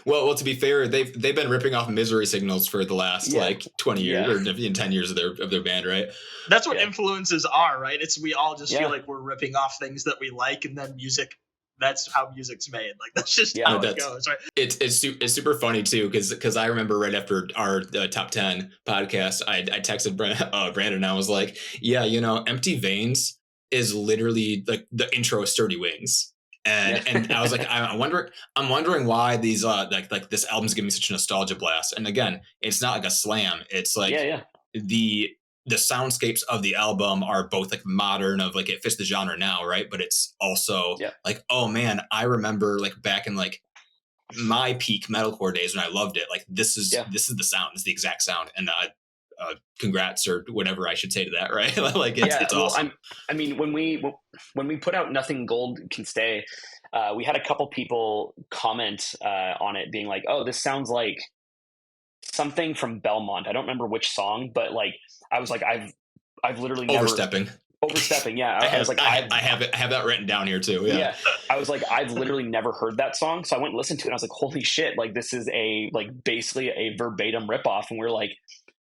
Speaker 2: Well, to be fair, they've been ripping off Misery Signals for the last like 20 years or 10 years of their band, right?
Speaker 1: That's what influences are, right? It's we all just feel like we're ripping off things that we like, and then music. That's how music's made. Like that's just how it goes, right? It's
Speaker 2: super funny too, because I remember right after our top 10 podcast, I texted Brandon and I was like, Empty Veins is literally like the intro of Sturdy Wings. And I was like, I'm wondering why these like this album's giving me such a nostalgia blast. And again, it's not like a slam. It's like the soundscapes of the album are both like modern, of like it fits the genre now, right? But it's also like, oh man, I remember like back in like my peak metalcore days when I loved it. Like this is the sound, it's the exact sound. And congrats or whatever I should say to that, right? Like it's awesome.
Speaker 3: I mean, when we put out Nothing Gold Can Stay, we had a couple people comment on it being like, oh, this sounds like something from Belmont. I don't remember which song, but like I was like, I've literally
Speaker 2: overstepping.
Speaker 3: Yeah. I
Speaker 2: have that written down here too. Yeah.
Speaker 3: I was like, I've literally never heard that song. So I went and listened to it and I was like, holy shit. Like this is basically a verbatim ripoff. And we're like,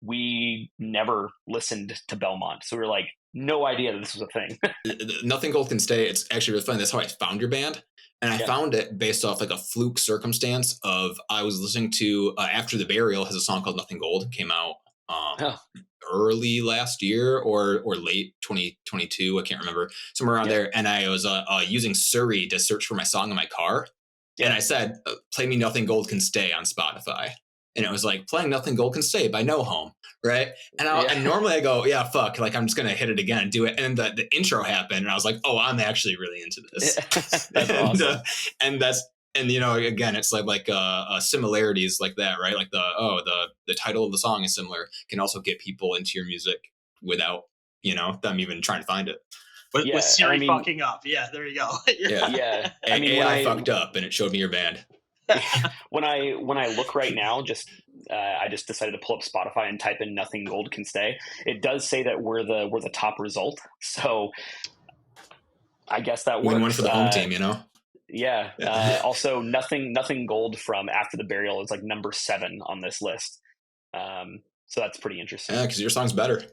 Speaker 3: we never listened to Belmont. So we were like, no idea that this was a thing.
Speaker 2: Nothing Gold Can Stay. It's actually really funny. That's how I found your band. And I found it based off like a fluke circumstance of, I was listening to After the Burial has a song called Nothing Gold. It came out early last year or late 2022. I can't remember, somewhere around there. And I was using Surrey to search for my song in my car. And I said, play me Nothing Gold Can Stay on Spotify. And it was like playing Nothing Gold Can Stay by No Home, right? And normally I go, yeah, fuck, like I'm just gonna hit it again and do it. And the intro happened, and I was like, oh, I'm actually really into this.
Speaker 3: That's awesome.
Speaker 2: And And again, it's like similarities like that, right? Like the title of the song is similar, can also get people into your music without them even trying to find it.
Speaker 1: With Siri fucking up, yeah, there you go.
Speaker 3: Yeah.
Speaker 2: I mean, AI fucked up and it showed me your band.
Speaker 3: When I look right now, I just decided to pull up Spotify and type in "Nothing Gold Can Stay." It does say that we're the top result, so I guess that works.
Speaker 2: Win-win for the home team,
Speaker 3: Yeah. Also, nothing gold from After the Burial is like number 7 on this list. So that's pretty interesting.
Speaker 2: Yeah, because your song's better.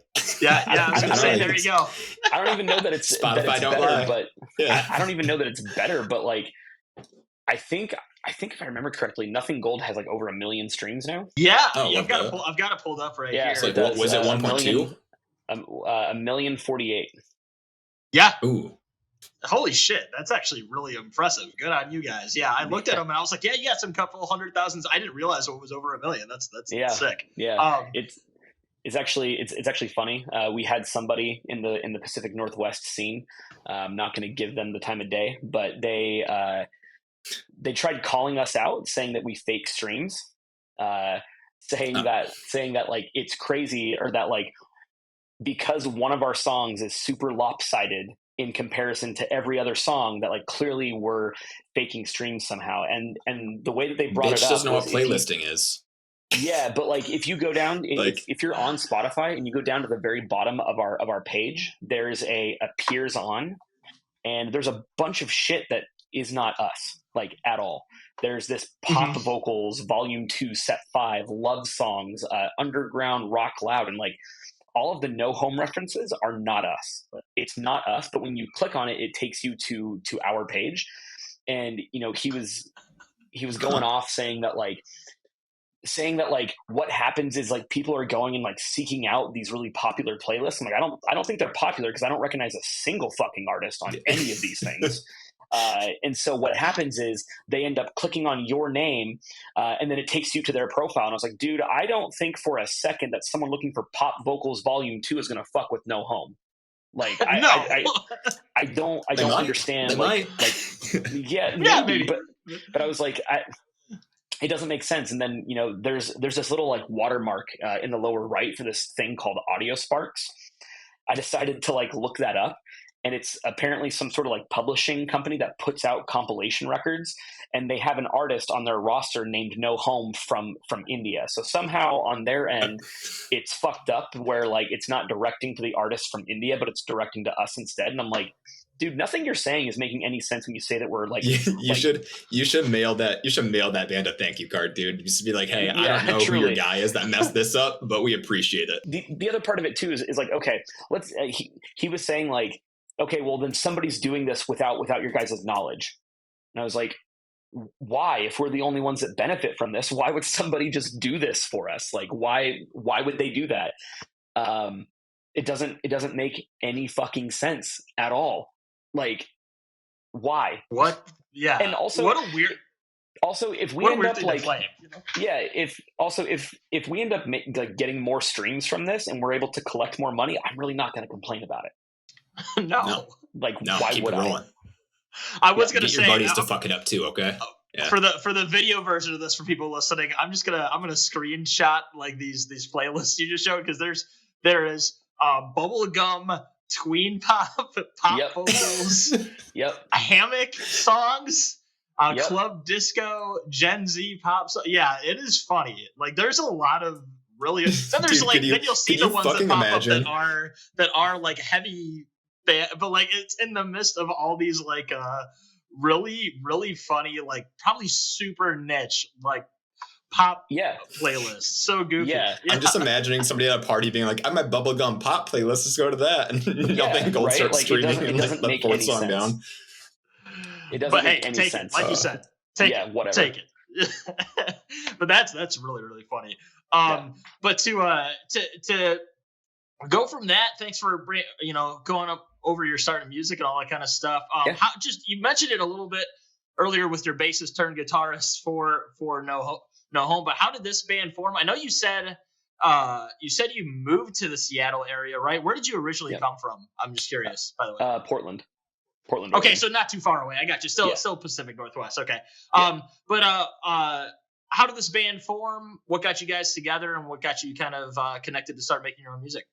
Speaker 1: Yeah. I was gonna say, there you go.
Speaker 3: I don't even know that it's
Speaker 2: Spotify
Speaker 3: that it's
Speaker 2: don't
Speaker 3: better,
Speaker 2: lie.
Speaker 3: but yeah. I don't even know that it's better. But like, I think if I remember correctly, Nothing Gold has like over 1 million streams now.
Speaker 1: Yeah, I've got it pulled up right here.
Speaker 2: So like, what was it? 1.2?
Speaker 3: 1,048,000.
Speaker 1: Yeah.
Speaker 2: Ooh.
Speaker 1: Holy shit, that's actually really impressive. Good on you guys. Yeah, I looked at them and I was like, yeah, you got some couple 100,000s. I didn't realize it was over 1 million. That's sick.
Speaker 3: Yeah. It's actually funny. We had somebody in the Pacific Northwest scene. I'm not going to give them the time of day, but they tried calling us out, saying that we fake streams, saying that like it's crazy, or that like because one of our songs is super lopsided in comparison to every other song, that like clearly we're faking streams somehow. And the way that they brought it up
Speaker 2: doesn't know what playlisting is.
Speaker 3: Yeah, but like if you go down, if you're on Spotify and you go down to the very bottom of our page, there's a appears on, and there's a bunch of shit that is not us, like at all. There's this pop vocals, volume 2, set 5, love songs, underground rock loud, and like all of the No Home references are not us. It's not us, but when you click on it, it takes you to our page. And he was going off saying that what happens is like people are going and like seeking out these really popular playlists. I'm like, I don't think they're popular because I don't recognize a single fucking artist on any of these things. And so what happens is they end up clicking on your name, and then it takes you to their profile. And I was like, dude, I don't think for a second that someone looking for pop vocals volume 2 is going to fuck with No Home. Like, I don't understand. Maybe. But I was like, it doesn't make sense. And then, there's this little like watermark in the lower right for this thing called Audio Sparks. I decided to like look that up. And it's apparently some sort of like publishing company that puts out compilation records, and they have an artist on their roster named No Home from India. So somehow on their end, it's fucked up where like it's not directing to the artist from India, but it's directing to us instead. And I'm like, dude, nothing you're saying is making any sense when you say that we're like. You
Speaker 2: should mail that band a thank you card, dude. Just be like, hey, I don't know who your guy is that messed this up, but we appreciate it.
Speaker 3: The other part of it too is like, okay, let's. He was saying like, okay, well then somebody's doing this without your guys' knowledge. And I was like, why? If we're the only ones that benefit from this, why would somebody just do this for us? Like, why would they do that? It doesn't make any fucking sense at all. Like, why?
Speaker 1: What? Yeah.
Speaker 3: And also,
Speaker 1: what a weird.
Speaker 3: Also, if we end up like, if we end up like getting more streams from this and we're able to collect more money, I'm really not going to complain about it.
Speaker 1: No.
Speaker 3: Why would I?
Speaker 1: I was going to say,
Speaker 2: your buddies to fuck it up too. Okay.
Speaker 1: Yeah. For the video version of this, for people listening, I'm gonna screenshot like these playlists you just showed, because there is bubblegum, tween pop vocals, hammock songs, club disco, Gen Z pop. Yeah, it is funny. Like, there's a lot of really. Then there's then you'll see the ones that pop up that are like heavy, but like it's in the midst of all these like really, really funny, like probably super niche like pop playlists. So goofy.
Speaker 3: Yeah.
Speaker 2: I'm just imagining somebody at a party being like, I'm my bubblegum pop playlist, let's go to that. And Nothing Gold starts like, streaming and like the fourth song down.
Speaker 3: It doesn't make any
Speaker 1: take
Speaker 3: sense.
Speaker 1: It. Like you said, take it.
Speaker 3: Whatever.
Speaker 1: Take it. But that's really, really funny. But to go from that, thanks for going up over your start in music and all that kind of stuff. How you mentioned it a little bit earlier with your bassist turned guitarist for No Home, but how did this band form? I know you said you moved to the Seattle area, right? Where did you originally come from? I'm just curious, by the way.
Speaker 3: Portland. Portland.
Speaker 1: Okay,
Speaker 3: Oregon.
Speaker 1: so not too far away. I got you. Still,
Speaker 3: Yeah.
Speaker 1: still Pacific Northwest. Okay.
Speaker 3: Yeah.
Speaker 1: But how did this band form? What got you guys together, and what got you kind of connected to start making your own music?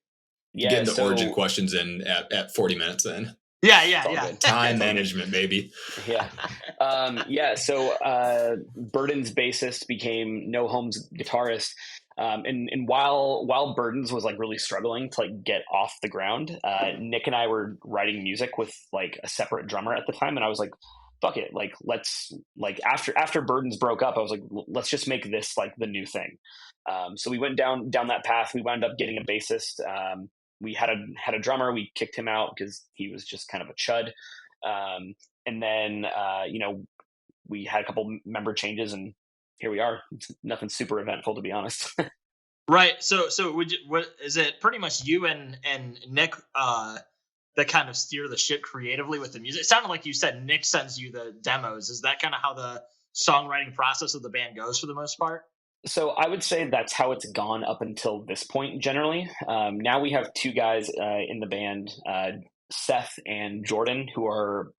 Speaker 2: Yeah, getting the origin questions in at 40 minutes in.
Speaker 1: Yeah.
Speaker 2: Time management, baby.
Speaker 3: Yeah. So Burden's bassist became No Home's guitarist. And while Burdens was like really struggling to like get off the ground, Nick and I were writing music with like a separate drummer at the time. And I was like, fuck it. Like, let's like after Burdens broke up, I was like, let's just make this like the new thing. So we went down that path. We wound up getting a bassist. We had a drummer. We kicked him out because he was just kind of a chud. And then, we had a couple member changes, and here we are. It's nothing super eventful, to be honest.
Speaker 1: Right. So what is it? Pretty much you and Nick that kind of steer the ship creatively with the music. It sounded like you said Nick sends you the demos. Is that kind of how the songwriting process of the band goes for the most part?
Speaker 3: So I would say that's how it's gone up until this point. Generally, now we have two guys in the band, Seth and Jordan, who are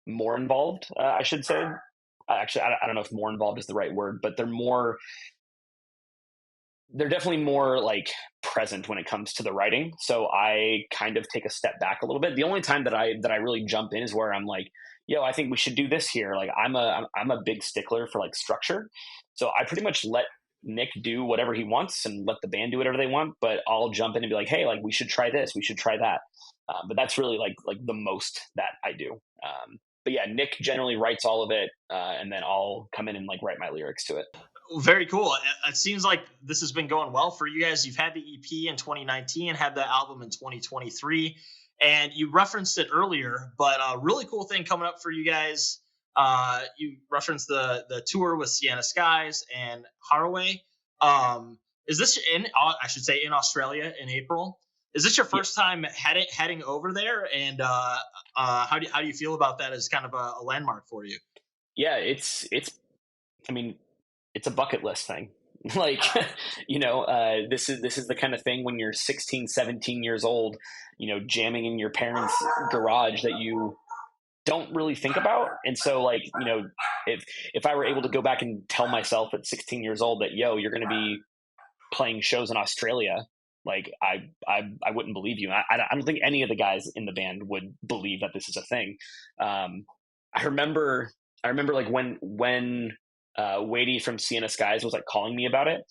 Speaker 3: more involved. I should say. Actually, I don't know if more involved is the right word, but they're definitely more like present when it comes to the writing. So I kind of take a step back a little bit. The only time that I really jump in is where I'm like, yo, I think we should do this here. Like I'm a big stickler for like structure. So I pretty much let Nick do whatever he wants and let the band do whatever they want, but I'll jump in and be like, hey, like we should try this, we should try that. But that's really like the most that I do. But yeah, Nick generally writes all of it, and then I'll come in and like write my lyrics to it.
Speaker 1: Very cool. It seems like this has been going well for you guys. You've had the EP in 2019, had the album in 2023, and you referenced it earlier, but a really cool thing coming up for you guys. You referenced the tour with Sienna Skies and Haraway. Is this in Australia in April? Is this your first time heading over there? And how do you feel about that as kind of a landmark for you?
Speaker 3: Yeah, it's a bucket list thing. Like, this is the kind of thing when you're 16, 17 years old, jamming in your parents' garage that you don't really think about. And so like, if I were able to go back and tell myself at 16 years old that, yo, you're going to be playing shows in Australia, like I wouldn't believe you. I don't think any of the guys in the band would believe that this is a thing. I remember like when Wadey from Sienna Skies was like calling me about it,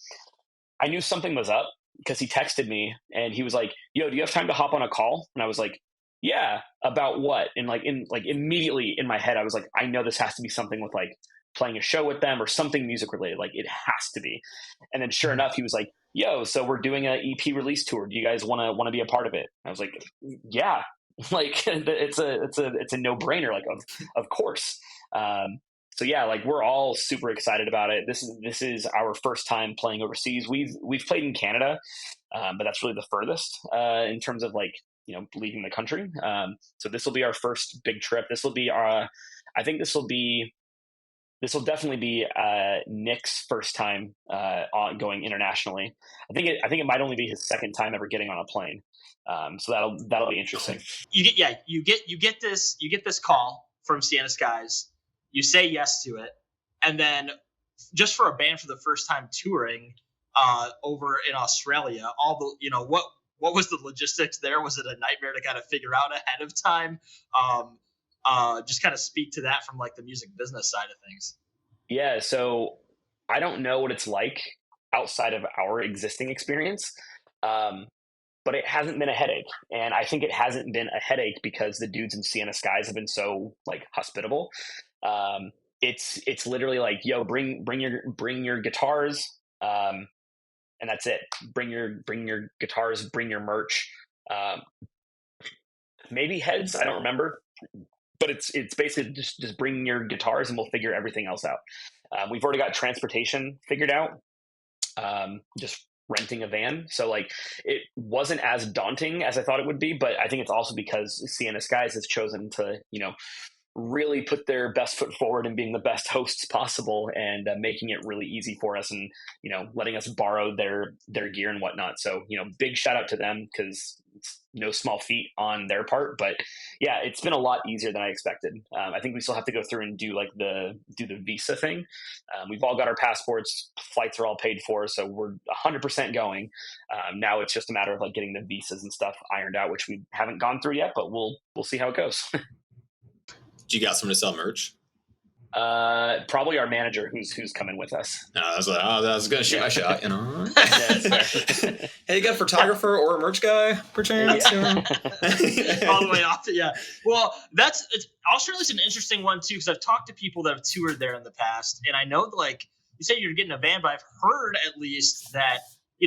Speaker 3: I knew something was up because he texted me and he was like, yo, do you have time to hop on a call? And I was like, yeah, about what? And like immediately in my head, I was like, I know this has to be something with like playing a show with them or something music related. Like it has to be. And then sure enough, he was like, yo, so we're doing an EP release tour. Do you guys want to be a part of it? I was like, yeah, like it's a no brainer. Like of course. So yeah, like we're all super excited about it. This is our first time playing overseas. We've played in Canada, but that's really the furthest in terms of like, leaving the country. So this will be our first big trip. This will be I think this will definitely be Nick's first time going internationally. I think it might only be his second time ever getting on a plane. So that'll be interesting.
Speaker 1: You get this call from Sienna Skies. You say yes to it, and then just for a band for the first time touring over in Australia, all the what was the logistics there? Was it a nightmare to kind of figure out ahead of time? Just kind of speak to that from like the music business side of things.
Speaker 3: Yeah, so I don't know what it's like outside of our existing experience, but it hasn't been a headache, and I think it hasn't been a headache because the dudes in Sienna Skies have been so like hospitable. It's literally like, yo, bring your guitars, and that's it. Bring your guitars, bring your merch, maybe heads. I don't remember, but it's basically just bring your guitars and we'll figure everything else out. We've already got transportation figured out. Just renting a van. So like it wasn't as daunting as I thought it would be, but I think it's also because Sienna Skies has chosen to, really put their best foot forward and being the best hosts possible, and making it really easy for us, and letting us borrow their gear and whatnot. So big shout out to them, because it's no small feat on their part. But yeah, it's been a lot easier than I expected. I think we still have to go through and do the visa thing. We've all got our passports, flights are all paid for, so we're 100% going. Now it's just a matter of like getting the visas and stuff ironed out, which we haven't gone through yet, but we'll see how it goes.
Speaker 2: Do you got someone to sell merch?
Speaker 3: Probably our manager who's coming with us.
Speaker 2: I was like, I was gonna shoot my shot,
Speaker 3: Yeah,
Speaker 2: Hey, you got a photographer or a merch guy, perchance?
Speaker 3: Yeah.
Speaker 1: All the way off. Yeah. Well, Australia's an interesting one too, because I've talked to people that have toured there in the past, and I know, like you say, you're getting a van, but I've heard at least that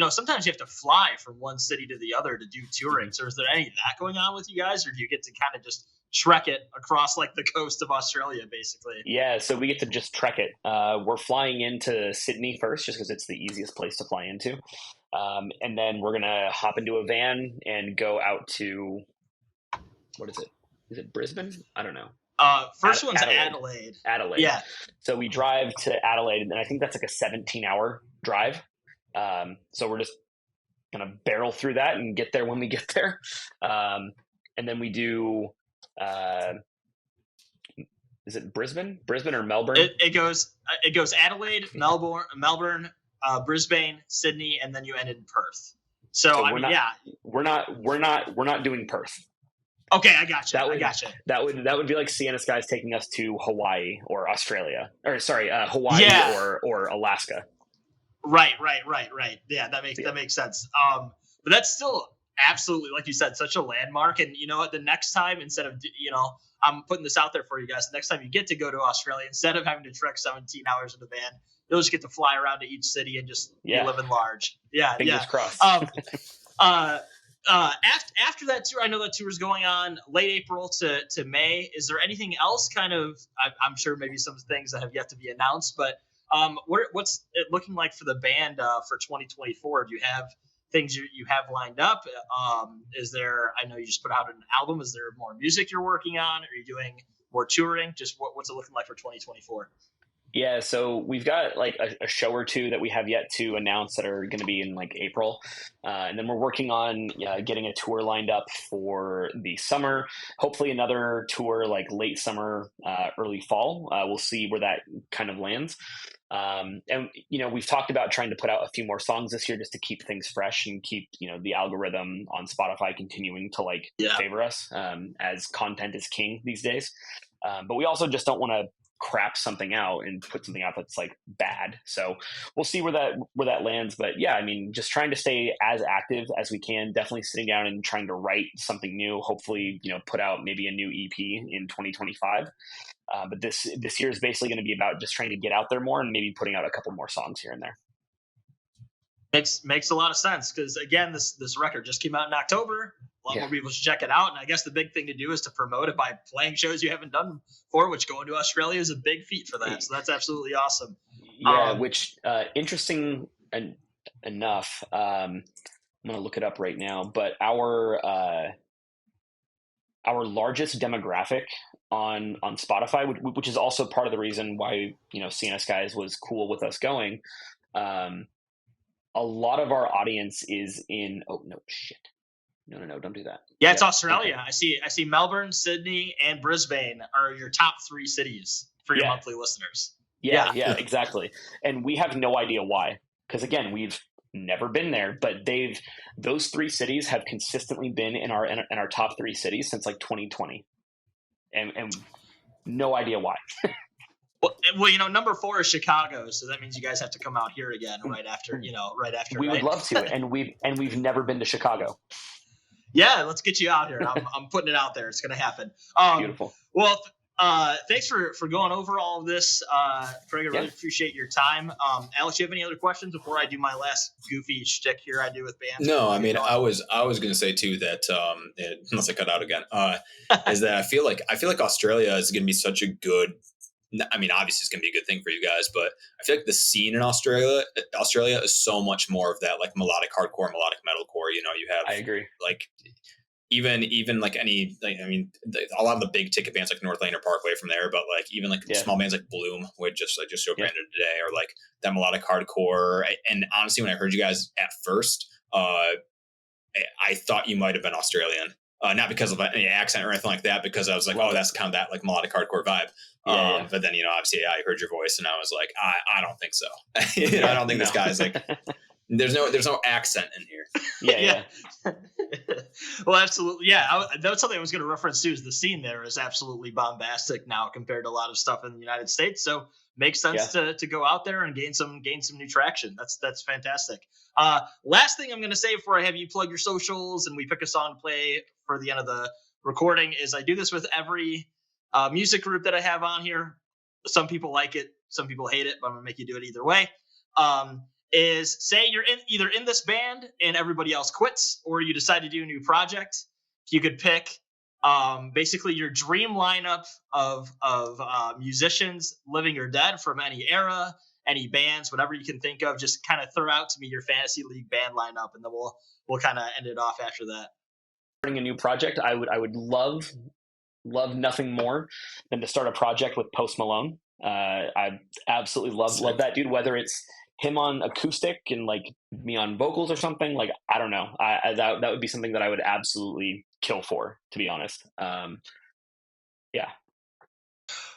Speaker 1: sometimes you have to fly from one city to the other to do touring. So is there any of that going on with you guys, or do you get to kind of just trek it across like the coast of Australia, basically?
Speaker 3: Yeah, so we get to just trek it. We're flying into Sydney first, just because it's the easiest place to fly into. And then we're going to hop into a van and go out to, what is it? Is it Brisbane? I don't know.
Speaker 1: First one's Adelaide.
Speaker 3: Adelaide.
Speaker 1: Yeah.
Speaker 3: So we drive to Adelaide, and I think that's like a 17-hour drive. So we're just going to barrel through that and get there when we get there. And then we do, is it Brisbane or Melbourne?
Speaker 1: It goes Adelaide, Melbourne, Brisbane, Sydney, and then you end in Perth. So we're not doing Perth. Okay, I got you.
Speaker 3: That would be like Sienna Skies taking us to Hawaii or Australia, or sorry, Hawaii or Alaska.
Speaker 1: Right. Yeah, that makes sense. But that's still absolutely, like you said, such a landmark. And the next time, instead of I'm putting this out there for you guys, the next time you get to go to Australia, instead of having to trek 17 hours in a van, you'll just get to fly around to each city and just be living large. Yeah,
Speaker 3: fingers crossed.
Speaker 1: After that tour, I know that tour is going on late April to May. Is there anything else kind of, I'm sure maybe some things that have yet to be announced, but what's it looking like for the band for 2024? Do you have things you have lined up? Is there, I know you just put out an album, is there more music you're working on? Are you doing more touring? Just what's it looking like for 2024?
Speaker 3: Yeah, so we've got like a show or two that we have yet to announce that are going to be in like April. And then we're working on getting a tour lined up for the summer, hopefully another tour like late summer, early fall. We'll see where that kind of lands. And we've talked about trying to put out a few more songs this year just to keep things fresh and keep, the algorithm on Spotify continuing to favor us, as content is king these days. But we also just don't want to crap something out and put something out that's like bad. So we'll see where that lands. But yeah, I mean, just trying to stay as active as we can, definitely sitting down and trying to write something new, hopefully, put out maybe a new EP in 2025. But this year is basically going to be about just trying to get out there more and maybe putting out a couple more songs here and there.
Speaker 1: Makes a lot of sense, because again, this record just came out in October. A lot more people should check it out, and I guess the big thing to do is to promote it by playing shows you haven't done before, which going to Australia is a big feat for that. So that's absolutely awesome.
Speaker 3: Yeah, which interesting enough, I'm going to look it up right now, but our largest demographic on Spotify, which is also part of the reason why Sienna Skies was cool with us going. A lot of our audience is in. Oh no, shit! No, don't do that.
Speaker 1: Yeah, it's Australia. Okay. I see Melbourne, Sydney, and Brisbane are your top 3 cities for your monthly listeners.
Speaker 3: Yeah, exactly. And we have no idea why, because again, we've never been there, but those 3 cities have consistently been in our top 3 cities since like 2020, and no idea why.
Speaker 1: Well, number 4 is Chicago, so that means you guys have to come out here again right after.
Speaker 3: We would love to, and we've never been to Chicago.
Speaker 1: Yeah, let's get you out here. I'm putting it out there. It's going to happen.
Speaker 3: Beautiful.
Speaker 1: Well, thanks for going over all of this, Craig. I really appreciate your time. Alex, do you have any other questions before I do my last goofy shtick here I do with bands?
Speaker 2: No, I mean, I was going to say too that unless I cut out again, is that I feel like Australia is going to be such a good. I mean, obviously it's going to be a good thing for you guys, but I feel like the scene in Australia is so much more of that like melodic hardcore, melodic metalcore. You have,
Speaker 3: I agree.
Speaker 2: Like even like any, like, I mean, a lot of the big ticket bands like North Lane or Parkway from there, but like even like small bands like Bloom, which just so branded today, or like that melodic hardcore. And honestly, when I heard you guys at first, I thought you might have been Australian. Not because of any accent or anything like that, because I was like, oh, that's kind of that like melodic hardcore vibe. But then, obviously I heard your voice and I was like, I don't think so. I don't think this guy's like, there's no accent in here.
Speaker 3: Yeah.
Speaker 1: Well, absolutely. Yeah. That's something I was going to reference too, is the scene there is absolutely bombastic now compared to a lot of stuff in the United States. So makes sense to go out there and gain some new traction. That's fantastic. Last thing I'm going to say before I have you plug your socials and we pick a song to play for the end of the recording is I do this with every music group that I have on here. Some people like it, some people hate it, but I'm going to make you do it either way. Is say you're either in this band and everybody else quits, or you decide to do a new project. You could pick basically your dream lineup of musicians, living or dead, from any era, any bands, whatever you can think of. Just kind of throw out to me your fantasy league band lineup, and then we'll kind of end it off after that.
Speaker 3: Starting a new project, I would love nothing more than to start a project with Post Malone. I absolutely love that dude, whether it's him on acoustic and like me on vocals or something. Like, I don't know. That would be something that I would absolutely kill for, to be honest. Yeah.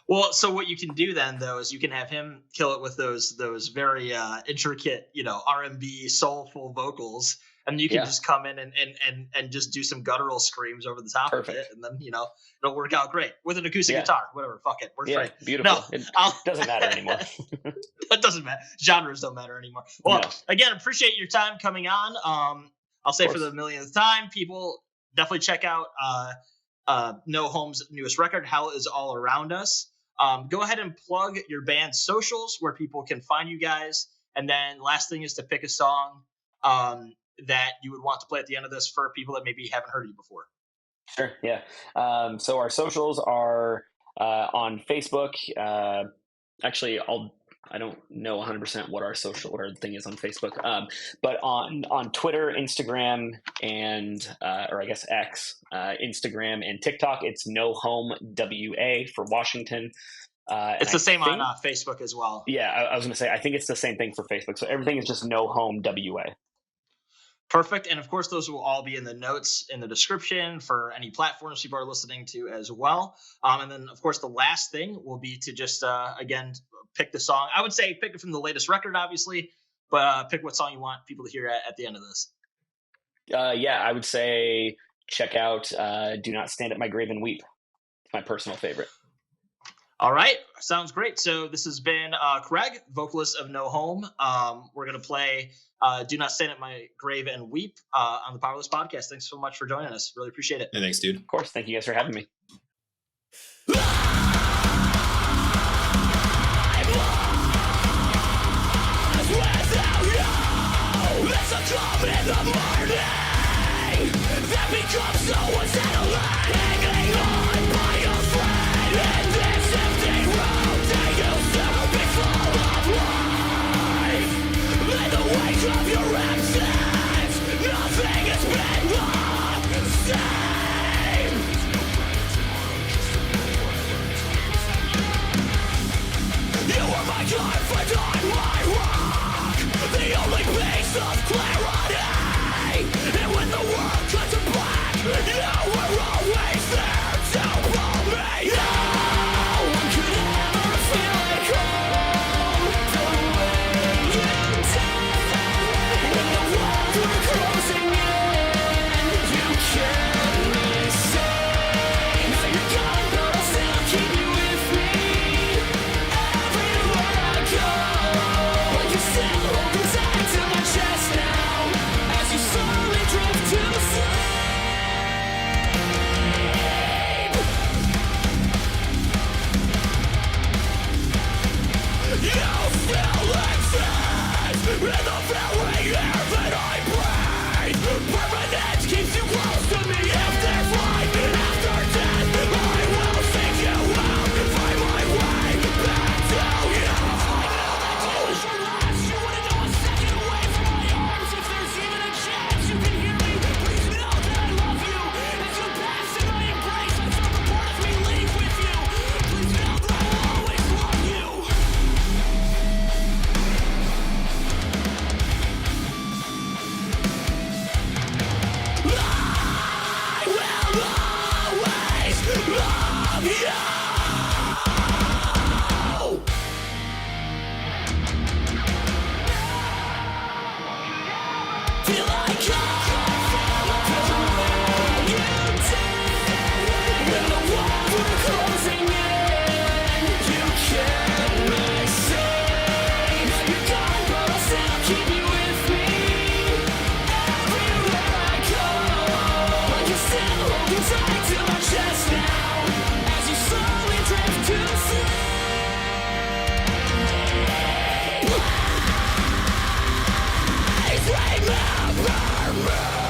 Speaker 1: Well, so what you can do then, though, is you can have him kill it with those very intricate, R&B soulful vocals, and you can just come in and just do some guttural screams over the top of it, and then it'll work out great with an acoustic guitar. Whatever, fuck it, works great.
Speaker 3: Beautiful. No, it doesn't matter anymore.
Speaker 1: It doesn't matter. Genres don't matter anymore. Well, again, appreciate your time coming on. I'll say for the millionth time, people definitely check out No Home's newest record, Hell Is All Around Us. Go ahead and plug your band's socials where people can find you guys. And then last thing is to pick a song that you would want to play at the end of this for people that maybe haven't heard you before.
Speaker 3: Sure. Yeah. So our socials are on Facebook. Actually, I don't know 100% what our social order thing is on Facebook, but on Twitter, Instagram, and or I guess X, Instagram and TikTok, it's No Home WA for Washington.
Speaker 1: It's the same on Facebook as well.
Speaker 3: Yeah, I was going to say, I think it's the same thing for Facebook. So everything is just No Home WA.
Speaker 1: Perfect. And of course, those will all be in the notes in the description for any platforms people are listening to as well. And then, of course, the last thing will be to just, again, pick the song. I would say pick it from the latest record, obviously, but pick what song you want people to hear at the end of this.
Speaker 3: I would say check out Do Not Stand at My Grave and Weep. It's my personal favorite.
Speaker 1: All right. Sounds great. So this has been Craig, vocalist of No Home. We're going to play Do Not Stand at My Grave and Weep on the Powerless Podcast. Thanks so much for joining us. Really appreciate it.
Speaker 2: Yeah, thanks, dude.
Speaker 3: Of course. Thank you guys for having me. It's a club in the morning that becomes so unsettling. Hanging on by a thread in this empty room that used to be full of life. In the wake of your absence, nothing has been the same.
Speaker 4: man.